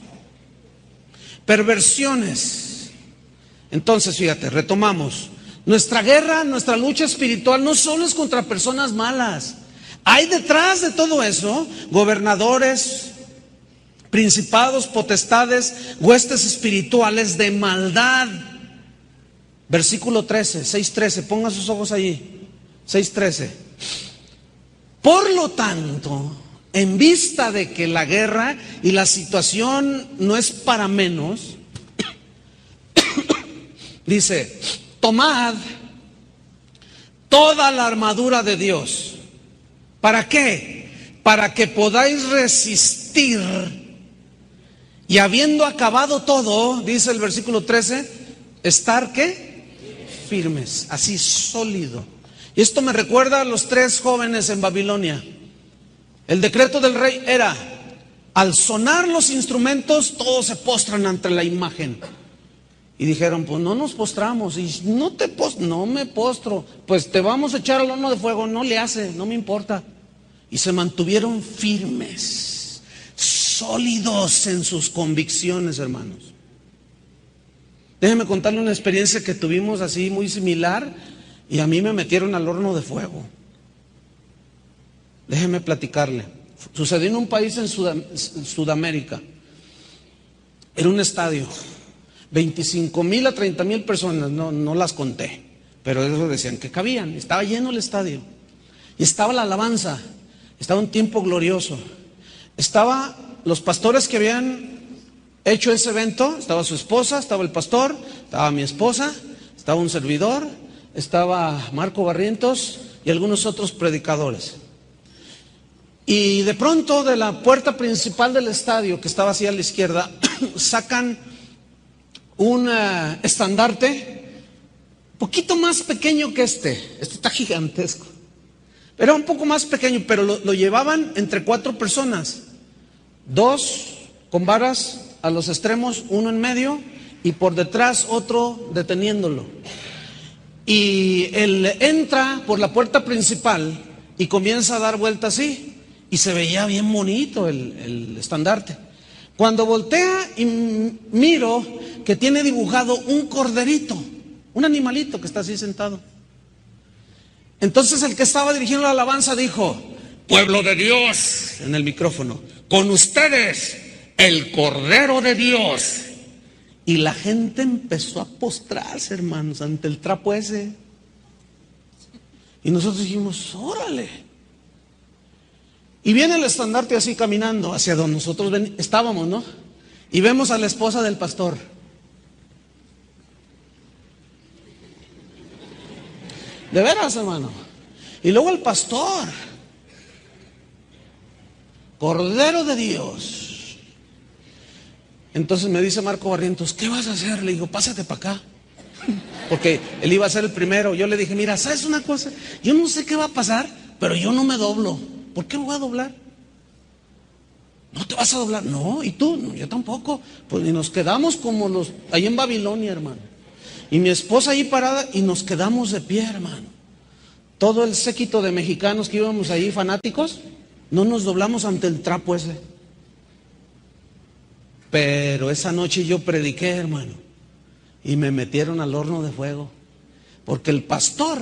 perversiones. Entonces, fíjate, retomamos. Nuestra guerra, nuestra lucha espiritual no solo es contra personas malas. Hay detrás de todo eso gobernadores, principados, potestades, huestes espirituales de maldad. Versículo 13, 6:13, ponga sus ojos allí. 6:13. Por lo tanto, en vista de que la guerra y la situación no es para menos, dice, tomad toda la armadura de Dios. ¿Para qué? Para que podáis resistir. Y habiendo acabado todo, dice el versículo 13, estar ¿qué? Firmes, así sólido. Y esto me recuerda a los 3 jóvenes en Babilonia. El decreto del rey era, al sonar los instrumentos, todos se postran ante la imagen. Y dijeron, pues no nos postramos. Y no me postro. Pues te vamos a echar al horno de fuego. No le hace, no me importa. Y se mantuvieron firmes, sólidos en sus convicciones, hermanos. Déjenme contarle una experiencia que tuvimos así muy similar. Y a mí me metieron al horno de fuego. Déjeme platicarle. Sucedió en un país en Sudamérica. Era un estadio. 25,000 a 30,000 personas. No las conté. Pero eso decían que cabían. Estaba lleno el estadio. Y estaba la alabanza. Estaba un tiempo glorioso. Estaba los pastores que habían hecho ese evento. Estaba su esposa, estaba el pastor, estaba mi esposa, estaba un servidor, estaba Marco Barrientos y algunos otros predicadores. Y de pronto de la puerta principal del estadio, que estaba así a la izquierda, sacan un estandarte poquito más pequeño que este está gigantesco. Era un poco más pequeño, pero lo llevaban entre 4 personas. 2 con varas a los extremos, 1 en medio y por detrás otro deteniéndolo. Y él entra por la puerta principal y comienza a dar vuelta así. Y se veía bien bonito el estandarte. Cuando voltea y miro que tiene dibujado un corderito, un animalito que está así sentado. Entonces el que estaba dirigiendo la alabanza dijo, pueblo de Dios, en el micrófono, con ustedes el Cordero de Dios. Y la gente empezó a postrarse, hermanos, ante el trapo ese. Y nosotros dijimos, órale. Y viene el estandarte así caminando hacia donde nosotros estábamos, ¿no? Y vemos a la esposa del pastor. De veras, hermano. Y luego el pastor. Cordero de Dios. Entonces me dice Marco Barrientos, ¿qué vas a hacer? Le digo, pásate para acá. Porque él iba a ser el primero. Yo le dije, mira, ¿sabes una cosa? Yo no sé qué va a pasar, pero yo no me doblo. ¿Por qué me voy a doblar? ¿No te vas a doblar? No, ¿y tú? No, yo tampoco. Pues y nos quedamos como los ahí en Babilonia, hermano. Y mi esposa ahí parada y nos quedamos de pie, hermano. Todo el séquito de mexicanos que íbamos ahí fanáticos, no nos doblamos ante el trapo ese. Pero esa noche yo prediqué, hermano, y me metieron al horno de fuego. Porque el pastor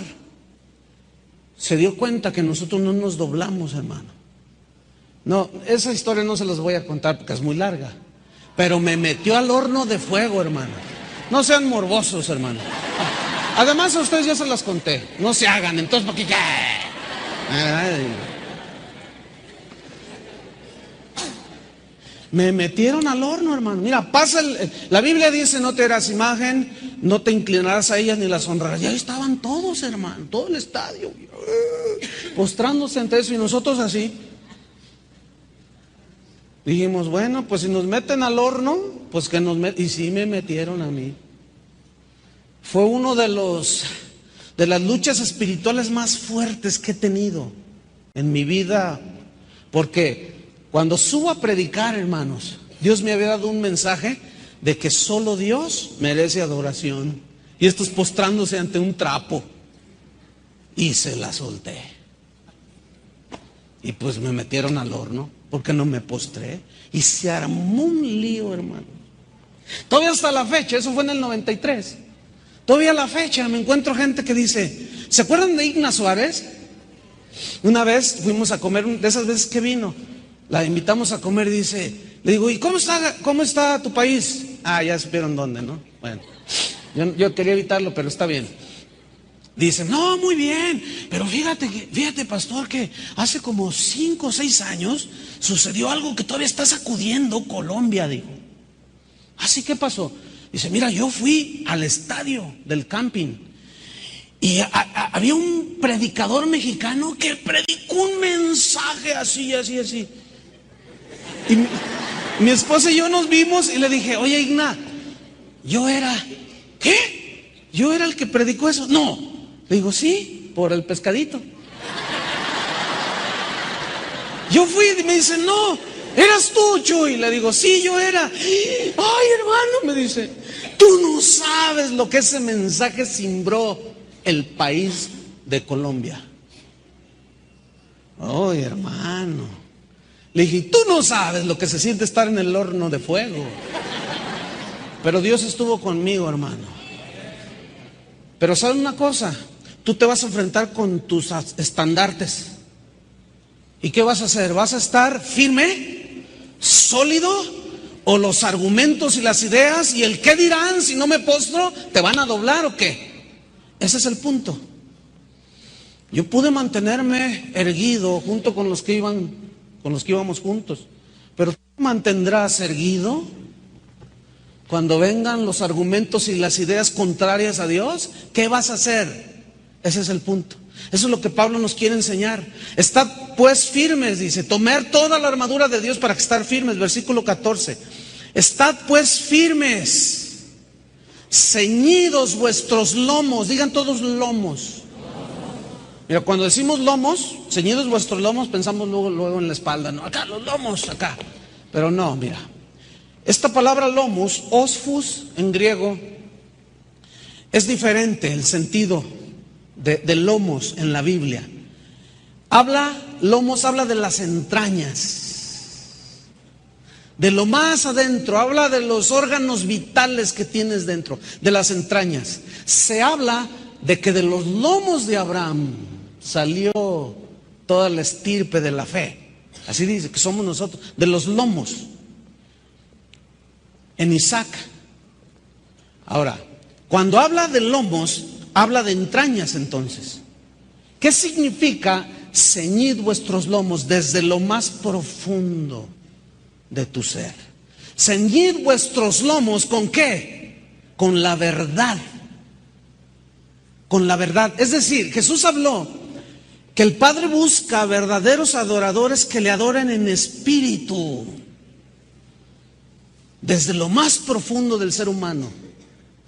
se dio cuenta que nosotros no nos doblamos, hermano. No, esa historia no se las voy a contar porque es muy larga. Pero me metió al horno de fuego, hermano. No sean morbosos, hermano. Además a ustedes ya se las conté. No se hagan, entonces ¿por qué? Me metieron al horno, hermano. Mira, pasa la Biblia dice, no te harás imagen, no te inclinarás a ellas ni las honrarás. Ya estaban todos, hermano, todo el estadio postrándose ante eso y nosotros así. Dijimos, bueno, pues si nos meten al horno, pues que nos meten. Y sí me metieron a mí. Fue uno de las luchas espirituales más fuertes que he tenido en mi vida, porque cuando subo a predicar, hermanos, Dios me había dado un mensaje de que solo Dios merece adoración. Y estos postrándose ante un trapo. y se la solté. Y pues me metieron al horno porque no me postré y se armó un lío, hermano. Todavía hasta la fecha, eso fue en el 93. Todavía a la fecha me encuentro gente que dice, ¿se acuerdan de Igna Suárez? Una vez fuimos a comer, de esas veces que vino, la invitamos a comer y dice, le digo, ¿y cómo está tu país? Ah, ya supieron dónde, ¿no? Bueno, yo quería evitarlo, pero está bien. Dicen, no, muy bien, pero fíjate, pastor, que hace como 5 o 6 años sucedió algo que todavía está sacudiendo Colombia, dijo. ¿Así qué pasó? Dice, mira, yo fui al estadio del camping y había un predicador mexicano que predicó un mensaje así. Y mi esposa y yo nos vimos y le dije, oye, Igna, ¿qué? ¿Yo era el que predicó eso? No. Le digo, sí, por el pescadito. Yo fui y me dice, no, eras tú, Chuy. Le digo, sí, yo era. Ay, hermano, me dice, tú no sabes lo que ese mensaje cimbró el país de Colombia. Ay, hermano. Le dije, tú no sabes lo que se siente estar en el horno de fuego. Pero Dios estuvo conmigo, hermano. Pero ¿sabes una cosa? Tú te vas a enfrentar con tus estandartes. ¿Y qué vas a hacer? ¿Vas a estar firme, sólido? ¿O los argumentos y las ideas y el qué dirán si no me postro te van a doblar o qué? Ese es el punto. Yo pude mantenerme erguido junto con los que íbamos juntos. Pero tú te mantendrás erguido cuando vengan los argumentos y las ideas contrarias a Dios. ¿Qué vas a hacer? Ese es el punto. Eso es lo que Pablo nos quiere enseñar. Estad pues firmes, dice, tomar toda la armadura de Dios para que estar firmes. Versículo 14. Estad pues firmes, ceñidos vuestros lomos. Digan todos lomos. Mira, cuando decimos lomos, ceñidos vuestros lomos, pensamos luego en la espalda. No, acá los lomos, acá. Pero no, mira. Esta palabra lomos, osfus en griego, es diferente el sentido de lomos en la Biblia. Lomos habla de las entrañas, de lo más adentro, habla de los órganos vitales que tienes dentro, de las entrañas. Se habla de que de los lomos de Abraham salió toda la estirpe de la fe. Así dice que somos nosotros, de los lomos. En Isaac. Ahora, cuando habla de lomos, habla de entrañas entonces. ¿Qué significa ceñid vuestros lomos desde lo más profundo de tu ser? Ceñid vuestros lomos ¿con qué? Con la verdad. Con la verdad. Es decir, Jesús habló que el Padre busca verdaderos adoradores que le adoren en espíritu. Desde lo más profundo del ser humano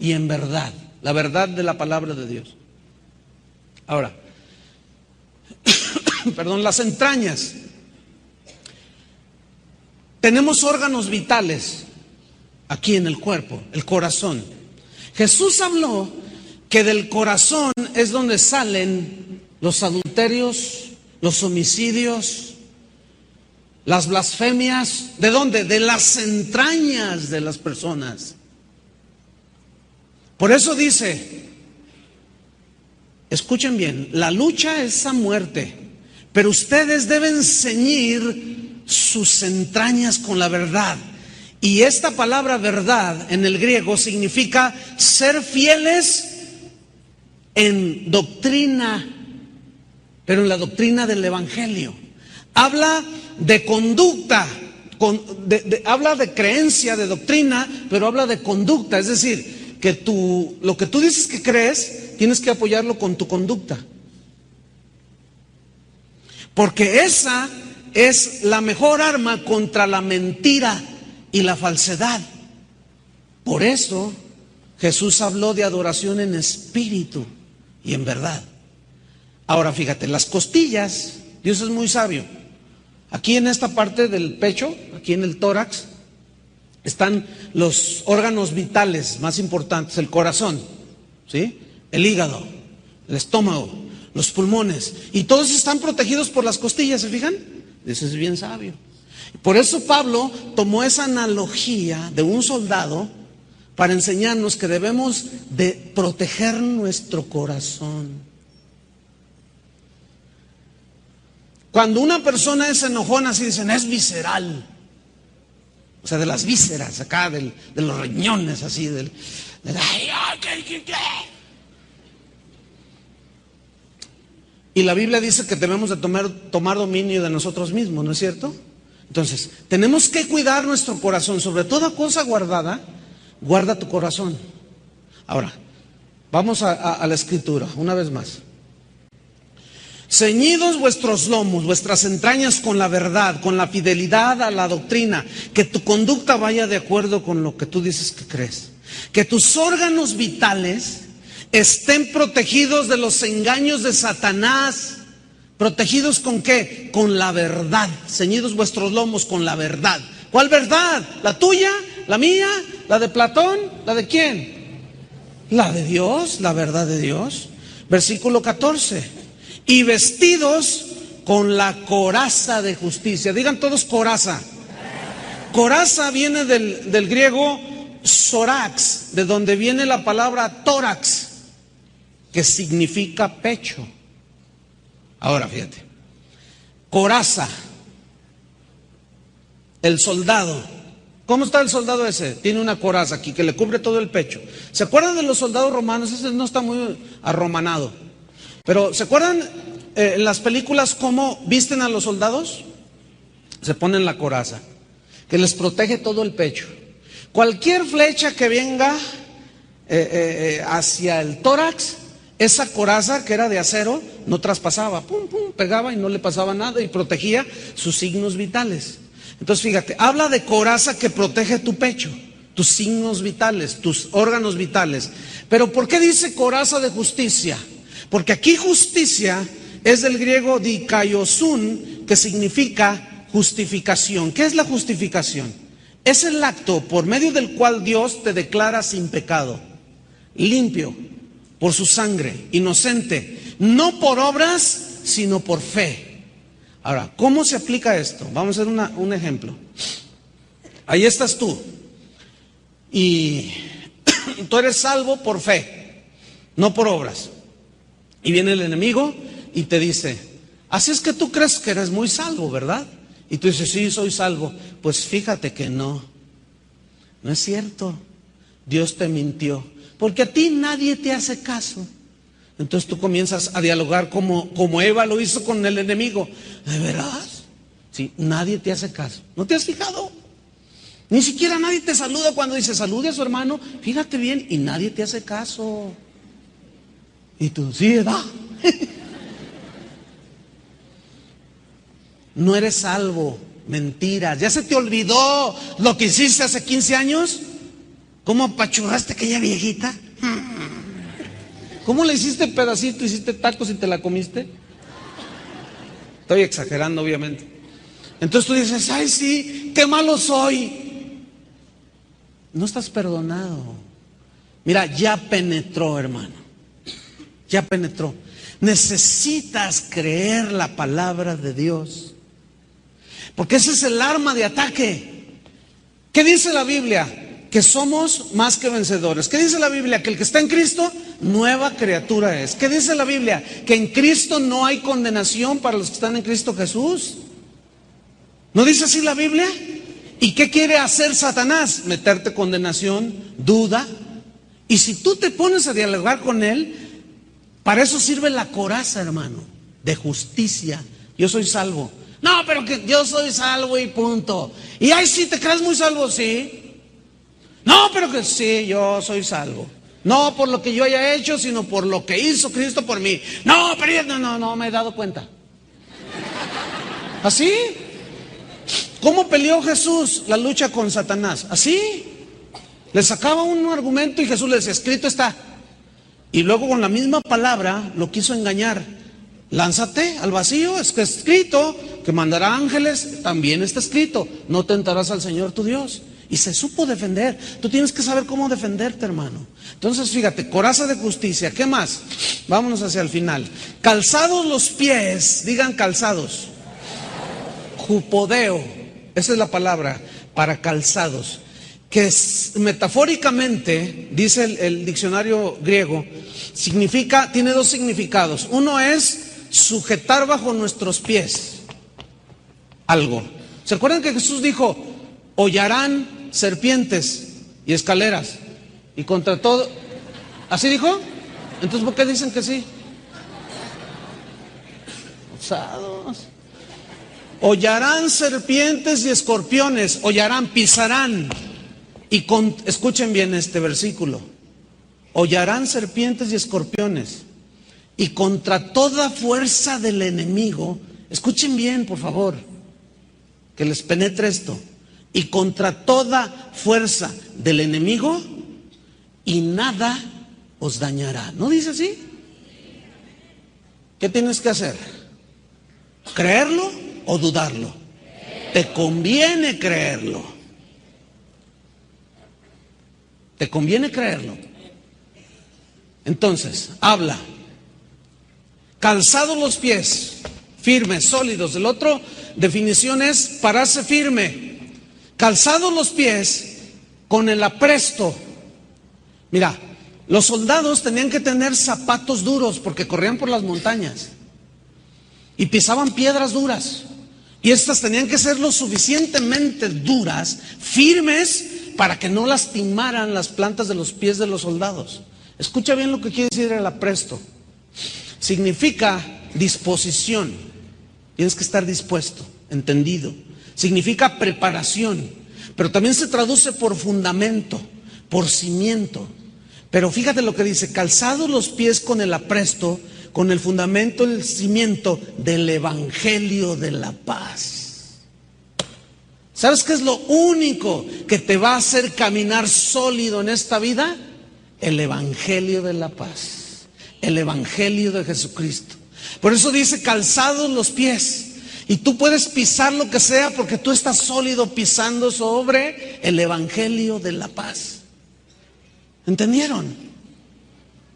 y en verdad. La verdad de la palabra de Dios. Ahora, perdón, las entrañas. Tenemos órganos vitales aquí en el cuerpo, el corazón. Jesús habló que del corazón es donde salen los adulterios, los homicidios, las blasfemias. ¿De dónde? De las entrañas de las personas. Por eso dice, escuchen bien, la lucha es a muerte, pero ustedes deben ceñir sus entrañas con la verdad. Y esta palabra verdad en el griego significa ser fieles en doctrina, pero en la doctrina del Evangelio. Habla de conducta, habla de creencia, de doctrina, pero habla de conducta, es decir, que lo que tú dices que crees, tienes que apoyarlo con tu conducta. Porque esa es la mejor arma contra la mentira y la falsedad. Por eso Jesús habló de adoración en espíritu y en verdad. Ahora fíjate, las costillas, Dios es muy sabio. Aquí en esta parte del pecho, aquí en el tórax, están los órganos vitales más importantes, el corazón, ¿sí? El hígado, el estómago, los pulmones. Y todos están protegidos por las costillas, ¿se fijan? Eso es bien sabio. Por eso Pablo tomó esa analogía de un soldado para enseñarnos que debemos de proteger nuestro corazón. Cuando una persona es enojona, así dicen, es visceral. O sea, de las vísceras, acá, de los riñones, así, Y la Biblia dice que debemos de tomar dominio de nosotros mismos, ¿no es cierto? Entonces, tenemos que cuidar nuestro corazón. Sobre toda cosa guardada, guarda tu corazón. Ahora, vamos a la escritura, una vez más. Ceñidos vuestros lomos, vuestras entrañas con la verdad, con la fidelidad a la doctrina, que tu conducta vaya de acuerdo con lo que tú dices que crees. Que tus órganos vitales estén protegidos de los engaños de Satanás. ¿Protegidos con qué? Con la verdad. Ceñidos vuestros lomos con la verdad. ¿Cuál verdad? ¿La tuya? ¿La mía? ¿La de Platón? ¿La de quién? La de Dios, la verdad de Dios. Versículo 14. Y vestidos con la coraza de justicia. Digan todos coraza. Coraza viene del griego sorax, de donde viene la palabra tórax, que significa pecho. Ahora fíjate, coraza, el soldado. ¿Cómo está el soldado ese? Tiene una coraza aquí que le cubre todo el pecho. ¿Se acuerdan de los soldados romanos? Ese no está muy arromanado. Pero ¿se acuerdan en las películas cómo visten a los soldados? Se ponen la coraza, que les protege todo el pecho. Cualquier flecha que venga hacia el tórax, esa coraza que era de acero no traspasaba, pum, pum, pegaba y no le pasaba nada y protegía sus signos vitales. Entonces fíjate, habla de coraza que protege tu pecho, tus signos vitales, tus órganos vitales. Pero ¿por qué dice coraza de justicia? Porque aquí justicia es del griego dikaiosun, que significa justificación. ¿Qué es la justificación? Es el acto por medio del cual Dios te declara sin pecado, limpio por su sangre, inocente, no por obras, sino por fe. Ahora, ¿cómo se aplica esto? Vamos a hacer un ejemplo. Ahí estás tú y tú eres salvo por fe, no por obras. Y viene el enemigo y te dice, así es que tú crees que eres muy salvo, ¿verdad? Y tú dices, sí, soy salvo. Pues fíjate que no es cierto. Dios te mintió, porque a ti nadie te hace caso. Entonces tú comienzas a dialogar como Eva lo hizo con el enemigo. ¿De veras? Sí, nadie te hace caso. ¿No te has fijado? Ni siquiera nadie te saluda cuando dice salude a su hermano. Fíjate bien, y nadie te hace caso. Y tú, sí, ¿verdad? No eres salvo. Mentiras. ¿Ya se te olvidó lo que hiciste hace 15 años? ¿Cómo apachurraste aquella viejita? ¿Cómo le hiciste pedacito? ¿Hiciste tacos y te la comiste? Estoy exagerando, obviamente. Entonces tú dices, ay sí, qué malo soy. No estás perdonado. Mira, ya penetró, hermano. Ya penetró. Necesitas creer la palabra de Dios, porque ese es el arma de ataque. ¿Qué dice la Biblia? Que somos más que vencedores. ¿Qué dice la Biblia? Que el que está en Cristo, nueva criatura es. ¿Qué dice la Biblia? Que en Cristo no hay condenación para los que están en Cristo Jesús. ¿No dice así la Biblia? ¿Y qué quiere hacer Satanás? Meterte condenación, duda. Y si tú te pones a dialogar con él, para eso sirve la coraza, hermano, de justicia. Yo soy salvo. No, pero que yo soy salvo y punto. Y ahí sí, ¿te crees muy salvo? Sí. No, pero que sí, yo soy salvo. No por lo que yo haya hecho, sino por lo que hizo Cristo por mí. No, pero no me he dado cuenta. ¿Así? ¿Cómo peleó Jesús la lucha con Satanás? ¿Así? Le sacaba un argumento y Jesús le decía, escrito está. Y luego con la misma palabra lo quiso engañar. Lánzate al vacío, es que escrito que mandará ángeles, también está escrito, no tentarás al Señor tu Dios. Y se supo defender. Tú tienes que saber cómo defenderte, hermano. Entonces, fíjate, coraza de justicia. ¿Qué más? Vámonos hacia el final. Calzados los pies, digan calzados. Jupodeo, esa es la palabra para calzados. Que metafóricamente, dice el diccionario griego, significa, tiene dos significados. Uno es sujetar bajo nuestros pies algo. ¿Se acuerdan que Jesús dijo, hollarán serpientes y escaleras? Y contra todo, ¿así dijo? Entonces, ¿por qué dicen que sí? Osados. Hollarán serpientes y escorpiones, hollarán, pisarán. Y escuchen bien este versículo. Hollarán serpientes y escorpiones. Y contra toda fuerza del enemigo, escuchen bien, por favor, que les penetre esto. Y contra toda fuerza del enemigo, y nada os dañará. ¿No dice así? ¿Qué tienes que hacer? ¿Creerlo o dudarlo? Te conviene creerlo. Te conviene creerlo. Entonces, habla. Calzados los pies, firmes, sólidos. El otro definición es pararse firme. Calzados los pies con el apresto. Mira, los soldados tenían que tener zapatos duros porque corrían por las montañas y pisaban piedras duras. Y estas tenían que ser lo suficientemente duras, firmes, para que no lastimaran las plantas de los pies de los soldados. Escucha bien lo que quiere decir el apresto. Significa disposición. Tienes que estar dispuesto, entendido. Significa preparación, pero también se traduce por fundamento, por cimiento. Pero fíjate lo que dice, calzados los pies con el apresto, con el fundamento, el cimiento del evangelio de la paz. ¿Sabes qué es lo único que te va a hacer caminar sólido en esta vida? El evangelio de la paz, el evangelio de Jesucristo. Por eso dice calzados los pies. Y tú puedes pisar lo que sea porque tú estás sólido pisando sobre el evangelio de la paz. ¿Entendieron?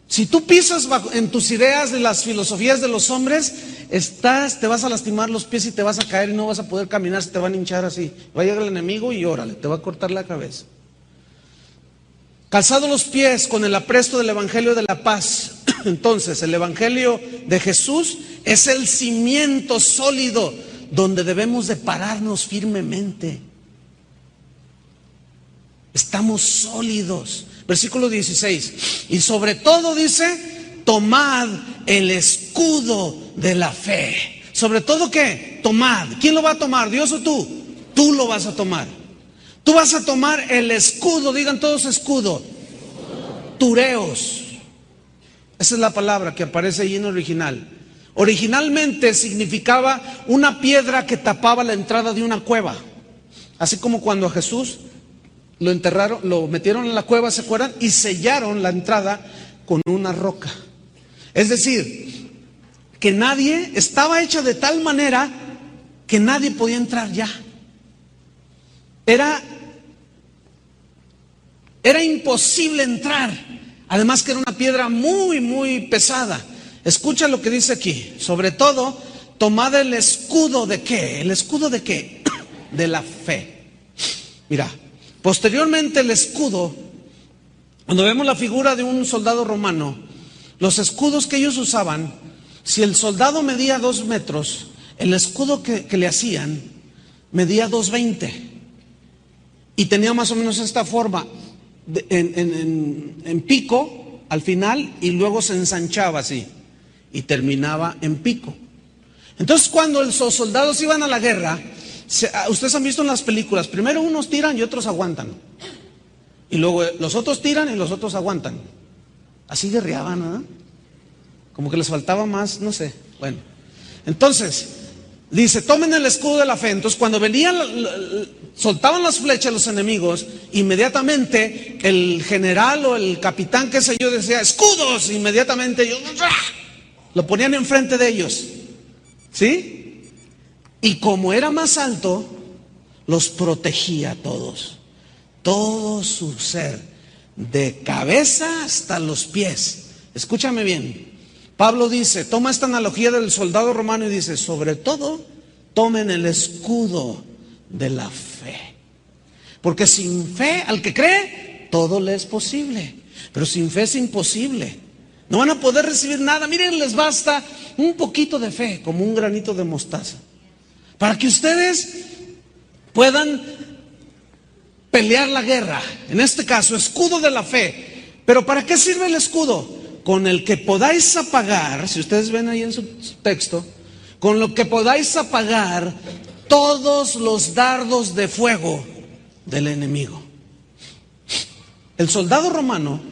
Si tú pisas en tus ideas de las filosofías de los hombres, te vas a lastimar los pies y te vas a caer y no vas a poder caminar, se te van a hinchar así. Va a llegar el enemigo y órale, te va a cortar la cabeza. Calzados los pies con el apresto del evangelio de la paz. Entonces, el evangelio de Jesús es el cimiento sólido donde debemos de pararnos firmemente. Estamos sólidos. Versículo 16. Y sobre todo dice, tomad el escudo de la fe. Sobre todo, ¿qué? Tomad. ¿Quién lo va a tomar? ¿Dios o tú? Tú lo vas a tomar. Tú vas a tomar el escudo. Digan todos escudo. Tureos. Esa es la palabra que aparece ahí en original. Originalmente significaba una piedra que tapaba la entrada de una cueva. Así como cuando a Jesús lo enterraron, lo metieron en la cueva, ¿se acuerdan? Y sellaron la entrada con una roca. Es decir, que nadie, estaba hecha de tal manera que nadie podía entrar ya. Era imposible entrar. Además que era una piedra muy, muy pesada. Escucha lo que dice aquí. Sobre todo, tomad el escudo de ¿qué? ¿El escudo de qué? De la fe. Mira, posteriormente el escudo, cuando vemos la figura de un soldado romano, los escudos que ellos usaban, si el soldado medía 2 metros, el escudo que le hacían medía 2,20 y tenía más o menos esta forma, en pico al final, y luego se ensanchaba así y terminaba en pico. Entonces, cuando los soldados iban a la guerra, ustedes han visto en las películas, primero unos tiran y otros aguantan, y luego los otros tiran y los otros aguantan. Así guerreaban, ¿no? Como que les faltaba más, no sé. Bueno, entonces dice, tomen el escudo de la fe. Entonces, cuando venían, soltaban las flechas los enemigos, inmediatamente el general o el capitán, qué sé yo, decía, escudos. Inmediatamente ellos lo ponían enfrente de ellos, ¿sí? Y como era más alto, los protegía a todos. todo su ser, de cabeza hasta los pies. Escúchame bien. Pablo dice, toma esta analogía del soldado romano y dice, sobre todo, tomen el escudo de la fe. Porque sin fe, al que cree, todo le es posible. Pero sin fe es imposible. No van a poder recibir nada. Miren, les basta un poquito de fe, como un granito de mostaza, para que ustedes puedan pelear la guerra. En este caso, escudo de la fe. ¿Pero para qué sirve el escudo? Con el que podáis apagar, si ustedes ven ahí en su texto, con lo que podáis apagar todos los dardos de fuego del enemigo. El soldado romano,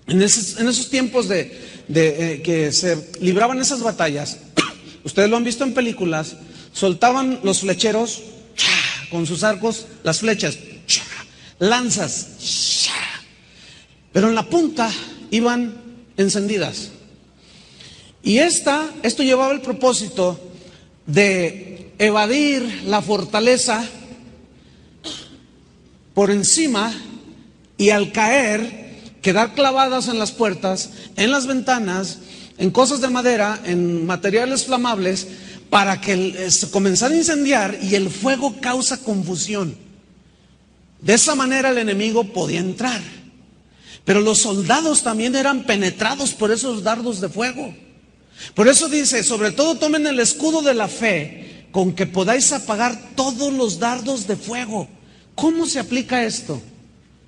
en esos tiempos que se libraban esas batallas, ustedes lo han visto en películas, soltaban los flecheros con sus arcos, las flechas, lanzas, pero en la punta iban encendidas. Y esto llevaba el propósito de evadir la fortaleza por encima y al caer quedar clavadas en las puertas, en las ventanas, en cosas de madera, en materiales flamables, para que se comenzara a incendiar y el fuego causa confusión. De esa manera el enemigo podía entrar. Pero los soldados también eran penetrados por esos dardos de fuego. Por eso dice, sobre todo tomen el escudo de la fe, con que podáis apagar todos los dardos de fuego. ¿Cómo se aplica esto?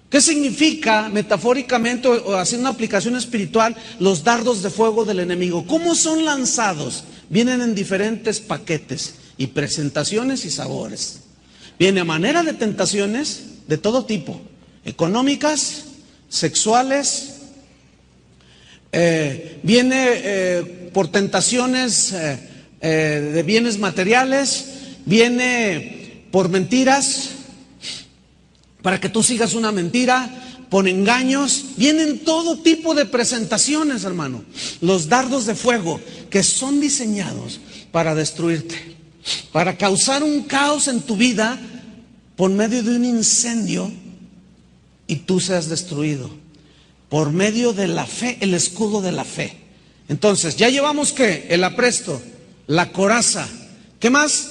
¿Qué significa metafóricamente o haciendo una aplicación espiritual los dardos de fuego del enemigo? ¿Cómo son lanzados? Vienen en diferentes paquetes y presentaciones y sabores. Viene a manera de tentaciones de todo tipo, económicas, sexuales, viene por tentaciones de bienes materiales, viene por mentiras, para que tú sigas una mentira, por engaños, vienen todo tipo de presentaciones, hermano. Los dardos de fuego que son diseñados para destruirte, para causar un caos en tu vida por medio de un incendio y tú seas destruido. Por medio de la fe, el escudo de la fe. Entonces, ya llevamos ¿qué? El apresto, la coraza. ¿Qué más?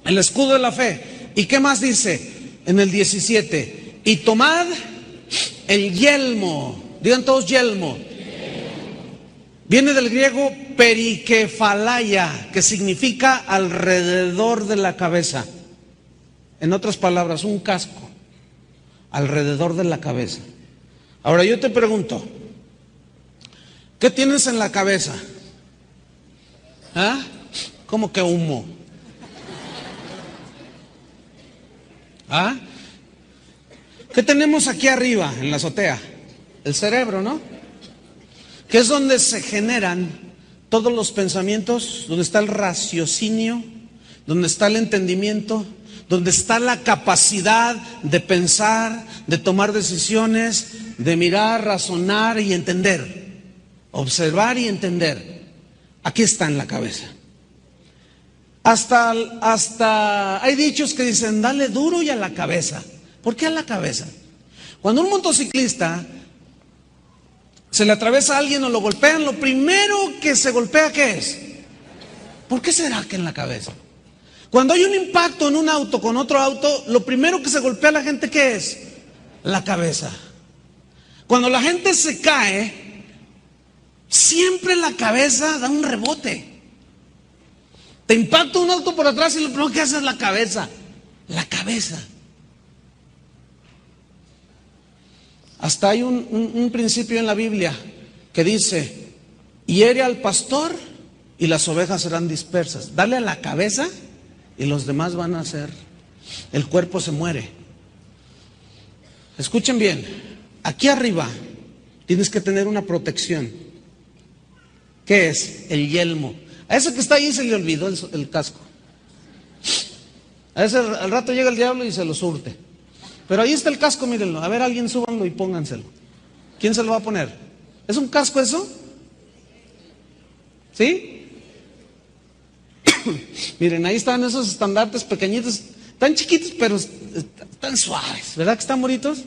El escudo de la fe. ¿Y qué más dice en el 17? Y tomad el yelmo. Digan todos yelmo. Viene del griego perikefalaya, que significa alrededor de la cabeza. En otras palabras, un casco alrededor de la cabeza. Ahora yo te pregunto, ¿qué tienes en la cabeza? ¿Ah? ¿Cómo que humo? ¿Ah? ¿Qué tenemos aquí arriba en la azotea? El cerebro, ¿no? Que es donde se generan todos los pensamientos, donde está el raciocinio, donde está el entendimiento, donde está la capacidad de pensar, de tomar decisiones, de mirar, razonar y entender, observar y entender. Aquí está en la cabeza. Hasta hay dichos que dicen, dale duro y a la cabeza. ¿Por qué a la cabeza? Cuando un motociclista se le atraviesa a alguien o lo golpean, lo primero que se golpea, ¿qué es? ¿Por qué será que en la cabeza? Cuando hay un impacto en un auto con otro auto, lo primero que se golpea a la gente, ¿qué es? La cabeza. Cuando la gente se cae, siempre la cabeza da un rebote. Te impacta un auto por atrás y lo primero que hace es la cabeza. La cabeza. Hasta hay un principio en la Biblia que dice, hiere al pastor y las ovejas serán dispersas. Dale a la cabeza y los demás van a ser, el cuerpo se muere. Escuchen bien, aquí arriba tienes que tener una protección. ¿Qué es? El yelmo. A ese que está ahí se le olvidó el casco. A ese al rato llega el diablo y se lo surte. Pero ahí está el casco, mírenlo. A ver, alguien súbanlo y pónganselo. ¿Quién se lo va a poner? ¿Es un casco eso? ¿Sí? Miren, ahí están esos estandartes pequeñitos. Están chiquitos, pero están suaves, ¿verdad que están bonitos?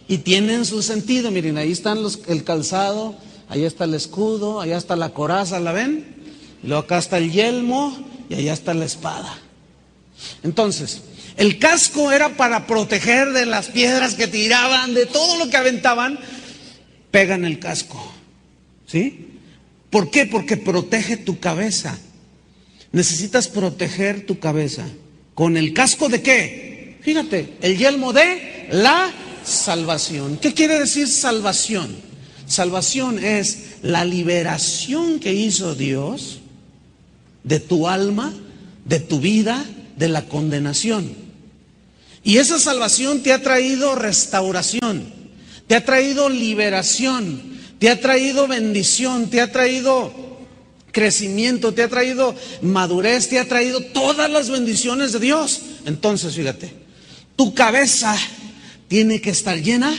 Y tienen su sentido. Miren, ahí están el calzado, allá está el escudo, allá está la coraza, ¿la ven? Y luego acá está el yelmo y allá está la espada. Entonces, el casco era para proteger de las piedras que tiraban, de todo lo que aventaban. Pegan el casco, ¿sí? ¿Por qué? Porque protege tu cabeza. Necesitas proteger tu cabeza. ¿Con el casco de qué? Fíjate, el yelmo de la salvación. ¿Qué quiere decir salvación? Salvación es la liberación que hizo Dios de tu alma, de tu vida, de la condenación. Y esa salvación te ha traído restauración, te ha traído liberación, te ha traído bendición, te ha traído crecimiento, te ha traído madurez, te ha traído todas las bendiciones de Dios. Entonces, fíjate, tu cabeza tiene que estar llena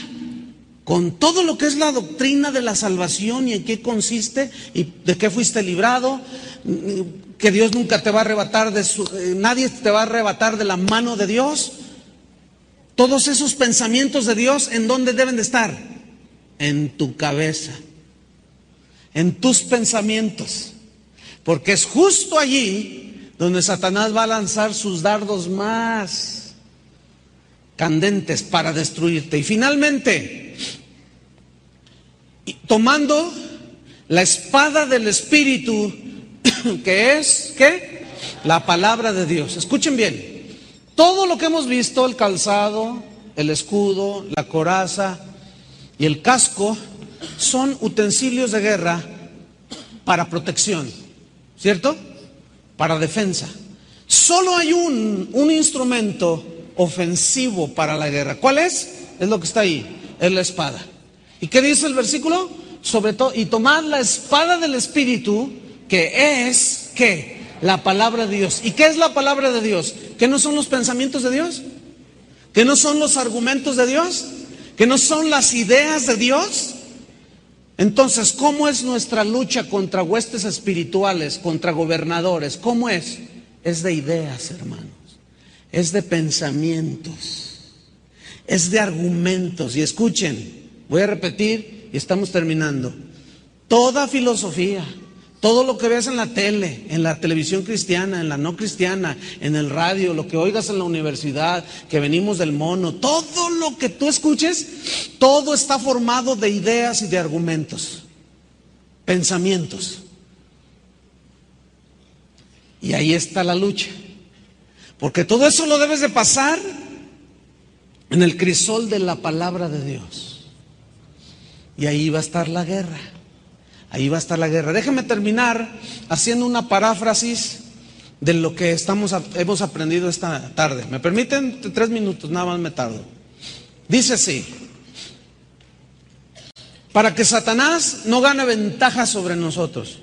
con todo lo que es la doctrina de la salvación y en qué consiste y de qué fuiste librado, que Dios nunca te va a arrebatar nadie te va a arrebatar de la mano de Dios. Todos esos pensamientos de Dios, ¿en dónde deben de estar? En tu cabeza, en tus pensamientos, porque es justo allí donde Satanás va a lanzar sus dardos más candentes para destruirte. Y finalmente, tomando la espada del Espíritu, que es, ¿qué? La palabra de Dios. Escuchen bien. Todo lo que hemos visto, el calzado, el escudo, la coraza y el casco, son utensilios de guerra para protección, ¿cierto? Para defensa. Solo hay un instrumento ofensivo para la guerra. ¿Cuál es? Es lo que está ahí, es la espada. ¿Y qué dice el versículo? Sobre todo, y tomad la espada del Espíritu, que es, ¿qué? La palabra de Dios. ¿Y qué es la palabra de Dios? ¿Que no son los pensamientos de Dios? ¿Que no son los argumentos de Dios? ¿Que no son las ideas de Dios? Entonces, ¿cómo es nuestra lucha contra huestes espirituales, contra gobernadores? ¿Cómo es? Es de ideas, hermanos. Es de pensamientos. Es de argumentos. Y escuchen, voy a repetir y estamos terminando. Toda filosofía, todo lo que veas en la tele, en la televisión cristiana, en la no cristiana, en el radio, lo que oigas en la universidad, que venimos del mono, todo lo que tú escuches, todo está formado de ideas y de argumentos, pensamientos. Y ahí está la lucha. Porque todo eso lo debes de pasar en el crisol de la palabra de Dios. Y ahí va a estar la guerra. Ahí va a estar la guerra. Déjenme terminar haciendo una paráfrasis de lo que hemos aprendido esta tarde. ¿Me permiten? 3 minutos, nada más me tardo. Dice así: para que Satanás no gane ventaja sobre nosotros,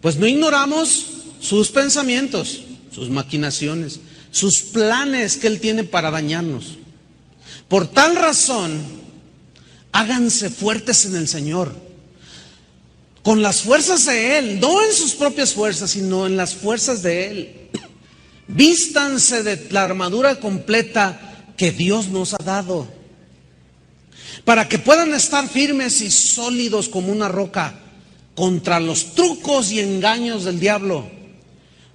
pues no ignoramos sus pensamientos, sus maquinaciones, sus planes que él tiene para dañarnos. Por tal razón, háganse fuertes en el Señor, con las fuerzas de Él, no en sus propias fuerzas, sino en las fuerzas de Él. Vístanse de la armadura completa que Dios nos ha dado, para que puedan estar firmes y sólidos como una roca contra los trucos y engaños del diablo.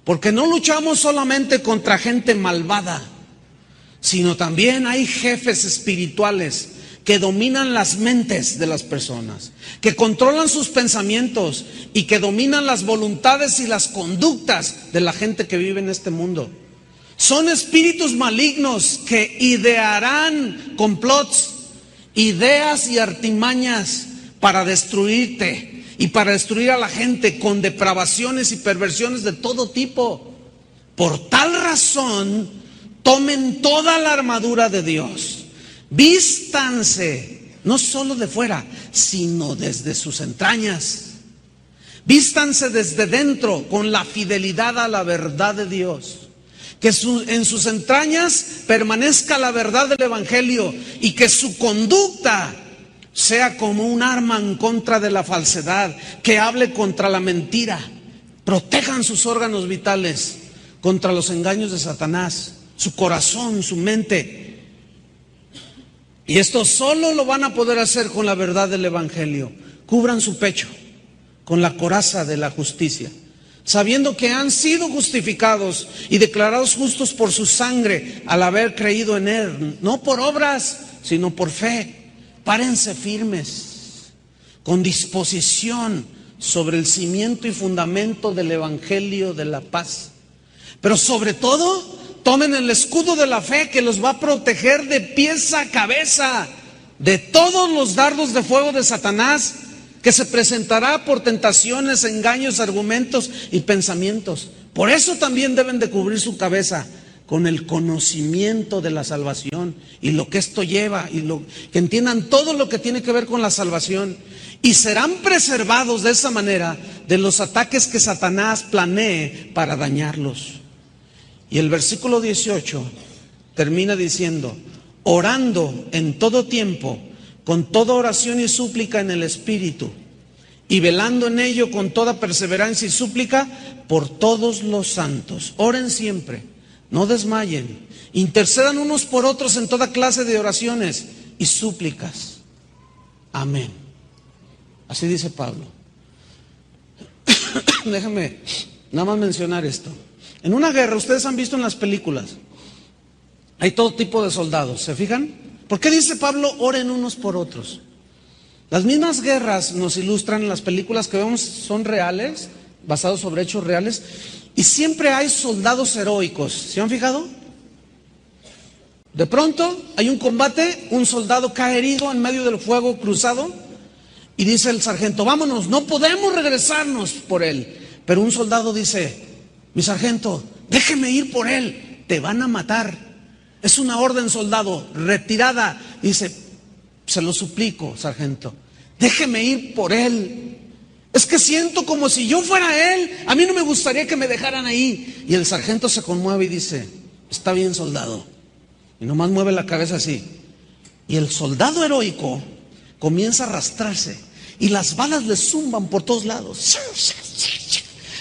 Porque no luchamos solamente contra gente malvada, sino también hay jefes espirituales que dominan las mentes de las personas, que controlan sus pensamientos y que dominan las voluntades y las conductas de la gente que vive en este mundo. Son espíritus malignos que idearán complots, ideas y artimañas para destruirte y para destruir a la gente con depravaciones y perversiones de todo tipo. Por tal razón, tomen toda la armadura de Dios. Vístanse, no solo de fuera, sino desde sus entrañas. Vístanse desde dentro con la fidelidad a la verdad de Dios. Que en sus entrañas permanezca la verdad del Evangelio y que su conducta sea como un arma en contra de la falsedad, que hable contra la mentira. Protejan sus órganos vitales contra los engaños de Satanás. su corazón, su mente. Y esto solo lo van a poder hacer con la verdad del Evangelio. Cubran su pecho con la coraza de la justicia, sabiendo que han sido justificados y declarados justos por su sangre al haber creído en Él, no por obras, sino por fe. Párense firmes, con disposición sobre el cimiento y fundamento del Evangelio de la paz. Pero sobre todo, tomen el escudo de la fe que los va a proteger de pies a cabeza de todos los dardos de fuego de Satanás, que se presentará por tentaciones, engaños, argumentos y pensamientos. Por eso también deben de cubrir su cabeza con el conocimiento de la salvación y lo que esto lleva, y que entiendan todo lo que tiene que ver con la salvación, y serán preservados de esa manera de los ataques que Satanás planee para dañarlos. Y el versículo 18 termina diciendo: orando en todo tiempo, con toda oración y súplica en el Espíritu, y velando en ello con toda perseverancia y súplica por todos los santos. Oren siempre, no desmayen, intercedan unos por otros en toda clase de oraciones y súplicas. Amén. Así dice Pablo. Déjame nada más mencionar esto. En una guerra, ustedes han visto en las películas, hay todo tipo de soldados, ¿se fijan? ¿Por qué dice Pablo, oren unos por otros? Las mismas guerras nos ilustran en las películas que vemos, son reales, basados sobre hechos reales, y siempre hay soldados heroicos. ¿Se han fijado? De pronto hay un combate, un soldado cae herido en medio del fuego cruzado, y dice el sargento: vámonos, no podemos regresarnos por él. Pero un soldado dice: mi sargento, déjeme ir por él, te van a matar. Es una orden, soldado, retirada. Dice: se lo suplico, sargento, déjeme ir por él. Es que siento como si yo fuera él. A mí no me gustaría que me dejaran ahí. Y el sargento se conmueve y dice: está bien, soldado. Y nomás mueve la cabeza así. Y el soldado heroico comienza a arrastrarse, y las balas le zumban por todos lados.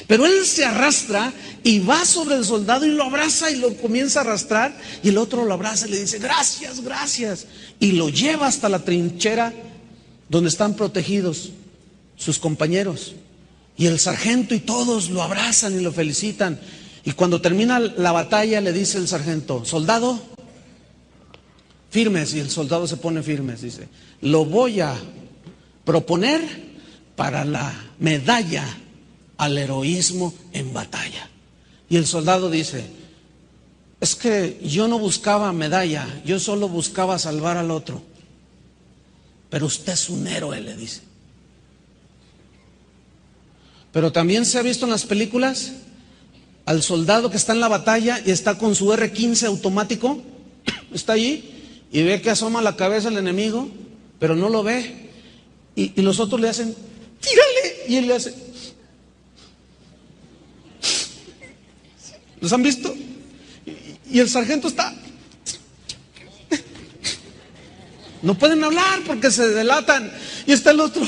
Pero él se arrastra y va sobre el soldado y lo abraza y lo comienza a arrastrar, y el otro lo abraza y le dice: gracias, gracias, y lo lleva hasta la trinchera donde están protegidos sus compañeros. Y el sargento y todos lo abrazan y lo felicitan. Y cuando termina la batalla le dice el sargento: soldado, firmes. Y el soldado se pone firmes, dice: lo voy a proponer para la medalla al heroísmo en batalla. Y el soldado dice: es que yo no buscaba medalla, yo solo buscaba salvar al otro. Pero usted es un héroe, le dice. Pero también se ha visto en las películas al soldado que está en la batalla y está con su R-15 automático, está allí y ve que asoma la cabeza el enemigo, pero no lo ve. Y los otros le hacen: tírale, y él le hace. ¿Los han visto? Y el sargento está. No pueden hablar porque se delatan. Y está el otro.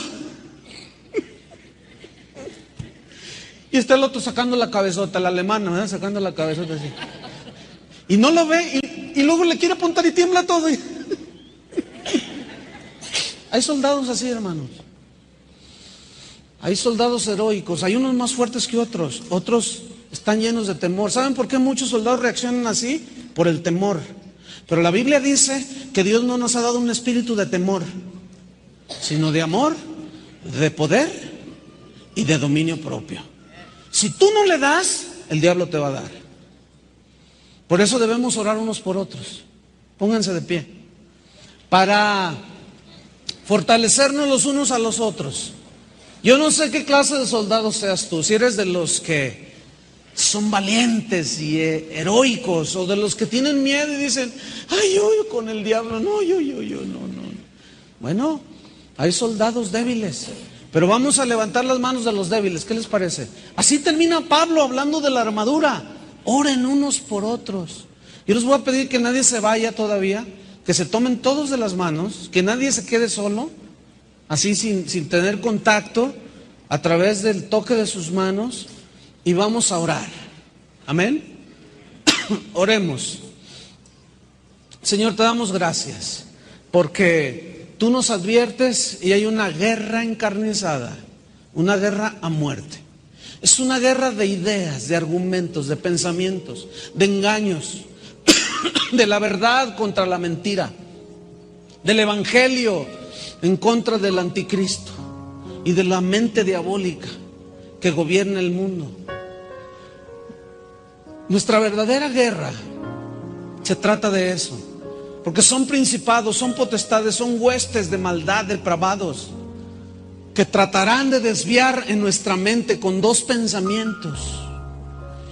Y está el otro sacando la cabezota, el alemán, ¿verdad? Sacando la cabezota así. Y no lo ve, y luego le quiere apuntar y tiembla todo. Hay soldados así, hermanos. Hay soldados heroicos, hay unos más fuertes que otros. Otros están llenos de temor. ¿Saben por qué muchos soldados reaccionan así? Por el temor. Pero la Biblia dice que Dios no nos ha dado un espíritu de temor, sino de amor, de poder y de dominio propio. Si tú no le das, el diablo te va a dar. Por eso debemos orar unos por otros. Pónganse de pie. Para fortalecernos los unos a los otros. Yo no sé qué clase de soldado seas tú. Si eres de los que son valientes y heroicos, o de los que tienen miedo y dicen: ay, yo con el diablo, no, yo, no. Bueno, hay soldados débiles, pero vamos a levantar las manos de los débiles. ¿Qué les parece? Así termina Pablo hablando de la armadura. Oren unos por otros. Yo les voy a pedir que nadie se vaya todavía, que se tomen todos de las manos, que nadie se quede solo, así sin tener contacto, a través del toque de sus manos, y vamos a orar. Amén. Oremos. Señor, te damos gracias porque tú nos adviertes y hay una guerra encarnizada, una guerra a muerte. Es una guerra de ideas, de argumentos, de pensamientos, de engaños, de la verdad contra la mentira, del evangelio en contra del anticristo y de la mente diabólica que gobierna el mundo. Nuestra verdadera guerra se trata de eso, porque son principados, son potestades, son huestes de maldad, depravados, que tratarán de desviar en nuestra mente con dos pensamientos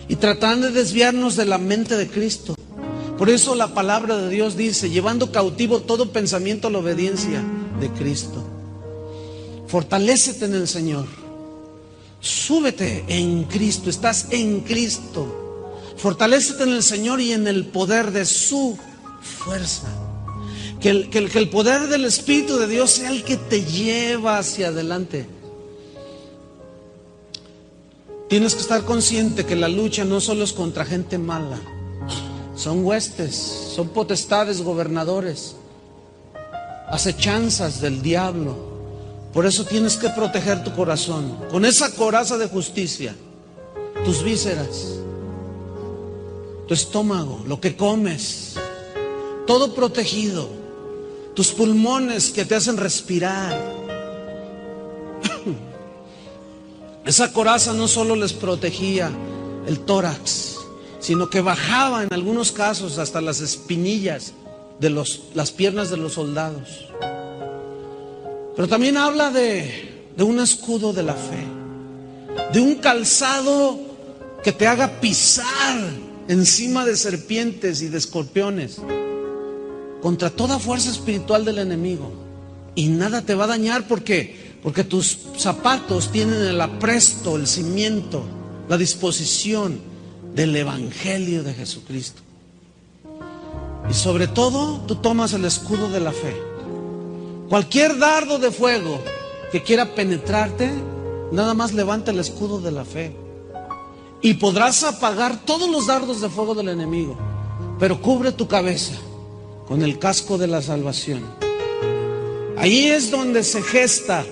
y tratarán de desviarnos de la mente de Cristo. Por eso la palabra de Dios dice, llevando cautivo todo pensamiento a la obediencia de Cristo. Fortalécete en el Señor, súbete en Cristo, estás en Cristo. Fortalécete en el Señor y en el poder de su fuerza. Que el poder del Espíritu de Dios sea el que te lleva hacia adelante. Tienes que estar consciente que la lucha no solo es contra gente mala. Son huestes, son potestades, gobernadores, acechanzas del diablo. Por eso tienes que proteger tu corazón con esa coraza de justicia, tus vísceras, tu estómago, lo que comes, todo protegido, tus pulmones que te hacen respirar. Esa coraza no solo les protegía el tórax, sino que bajaba en algunos casos hasta las espinillas de las piernas de los soldados. Pero también habla de un escudo de la fe, de un calzado que te haga pisar encima de serpientes y de escorpiones, contra toda fuerza espiritual del enemigo, y nada te va a dañar porque tus zapatos tienen el apresto, el cimiento, la disposición del evangelio de Jesucristo. Y sobre todo tú tomas el escudo de la fe. Cualquier dardo de fuego que quiera penetrarte, nada más levanta el escudo de la fe y podrás apagar todos los dardos de fuego del enemigo. Pero cubre tu cabeza con el casco de la salvación. Ahí es donde se gesta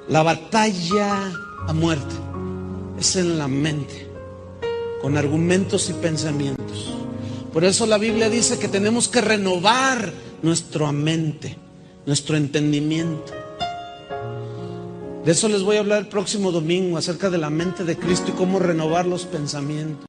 la batalla a muerte. Es en la mente, con argumentos y pensamientos. Por eso la Biblia dice que tenemos que renovar nuestra mente, nuestro entendimiento. De eso les voy a hablar el próximo domingo, acerca de la mente de Cristo y cómo renovar los pensamientos.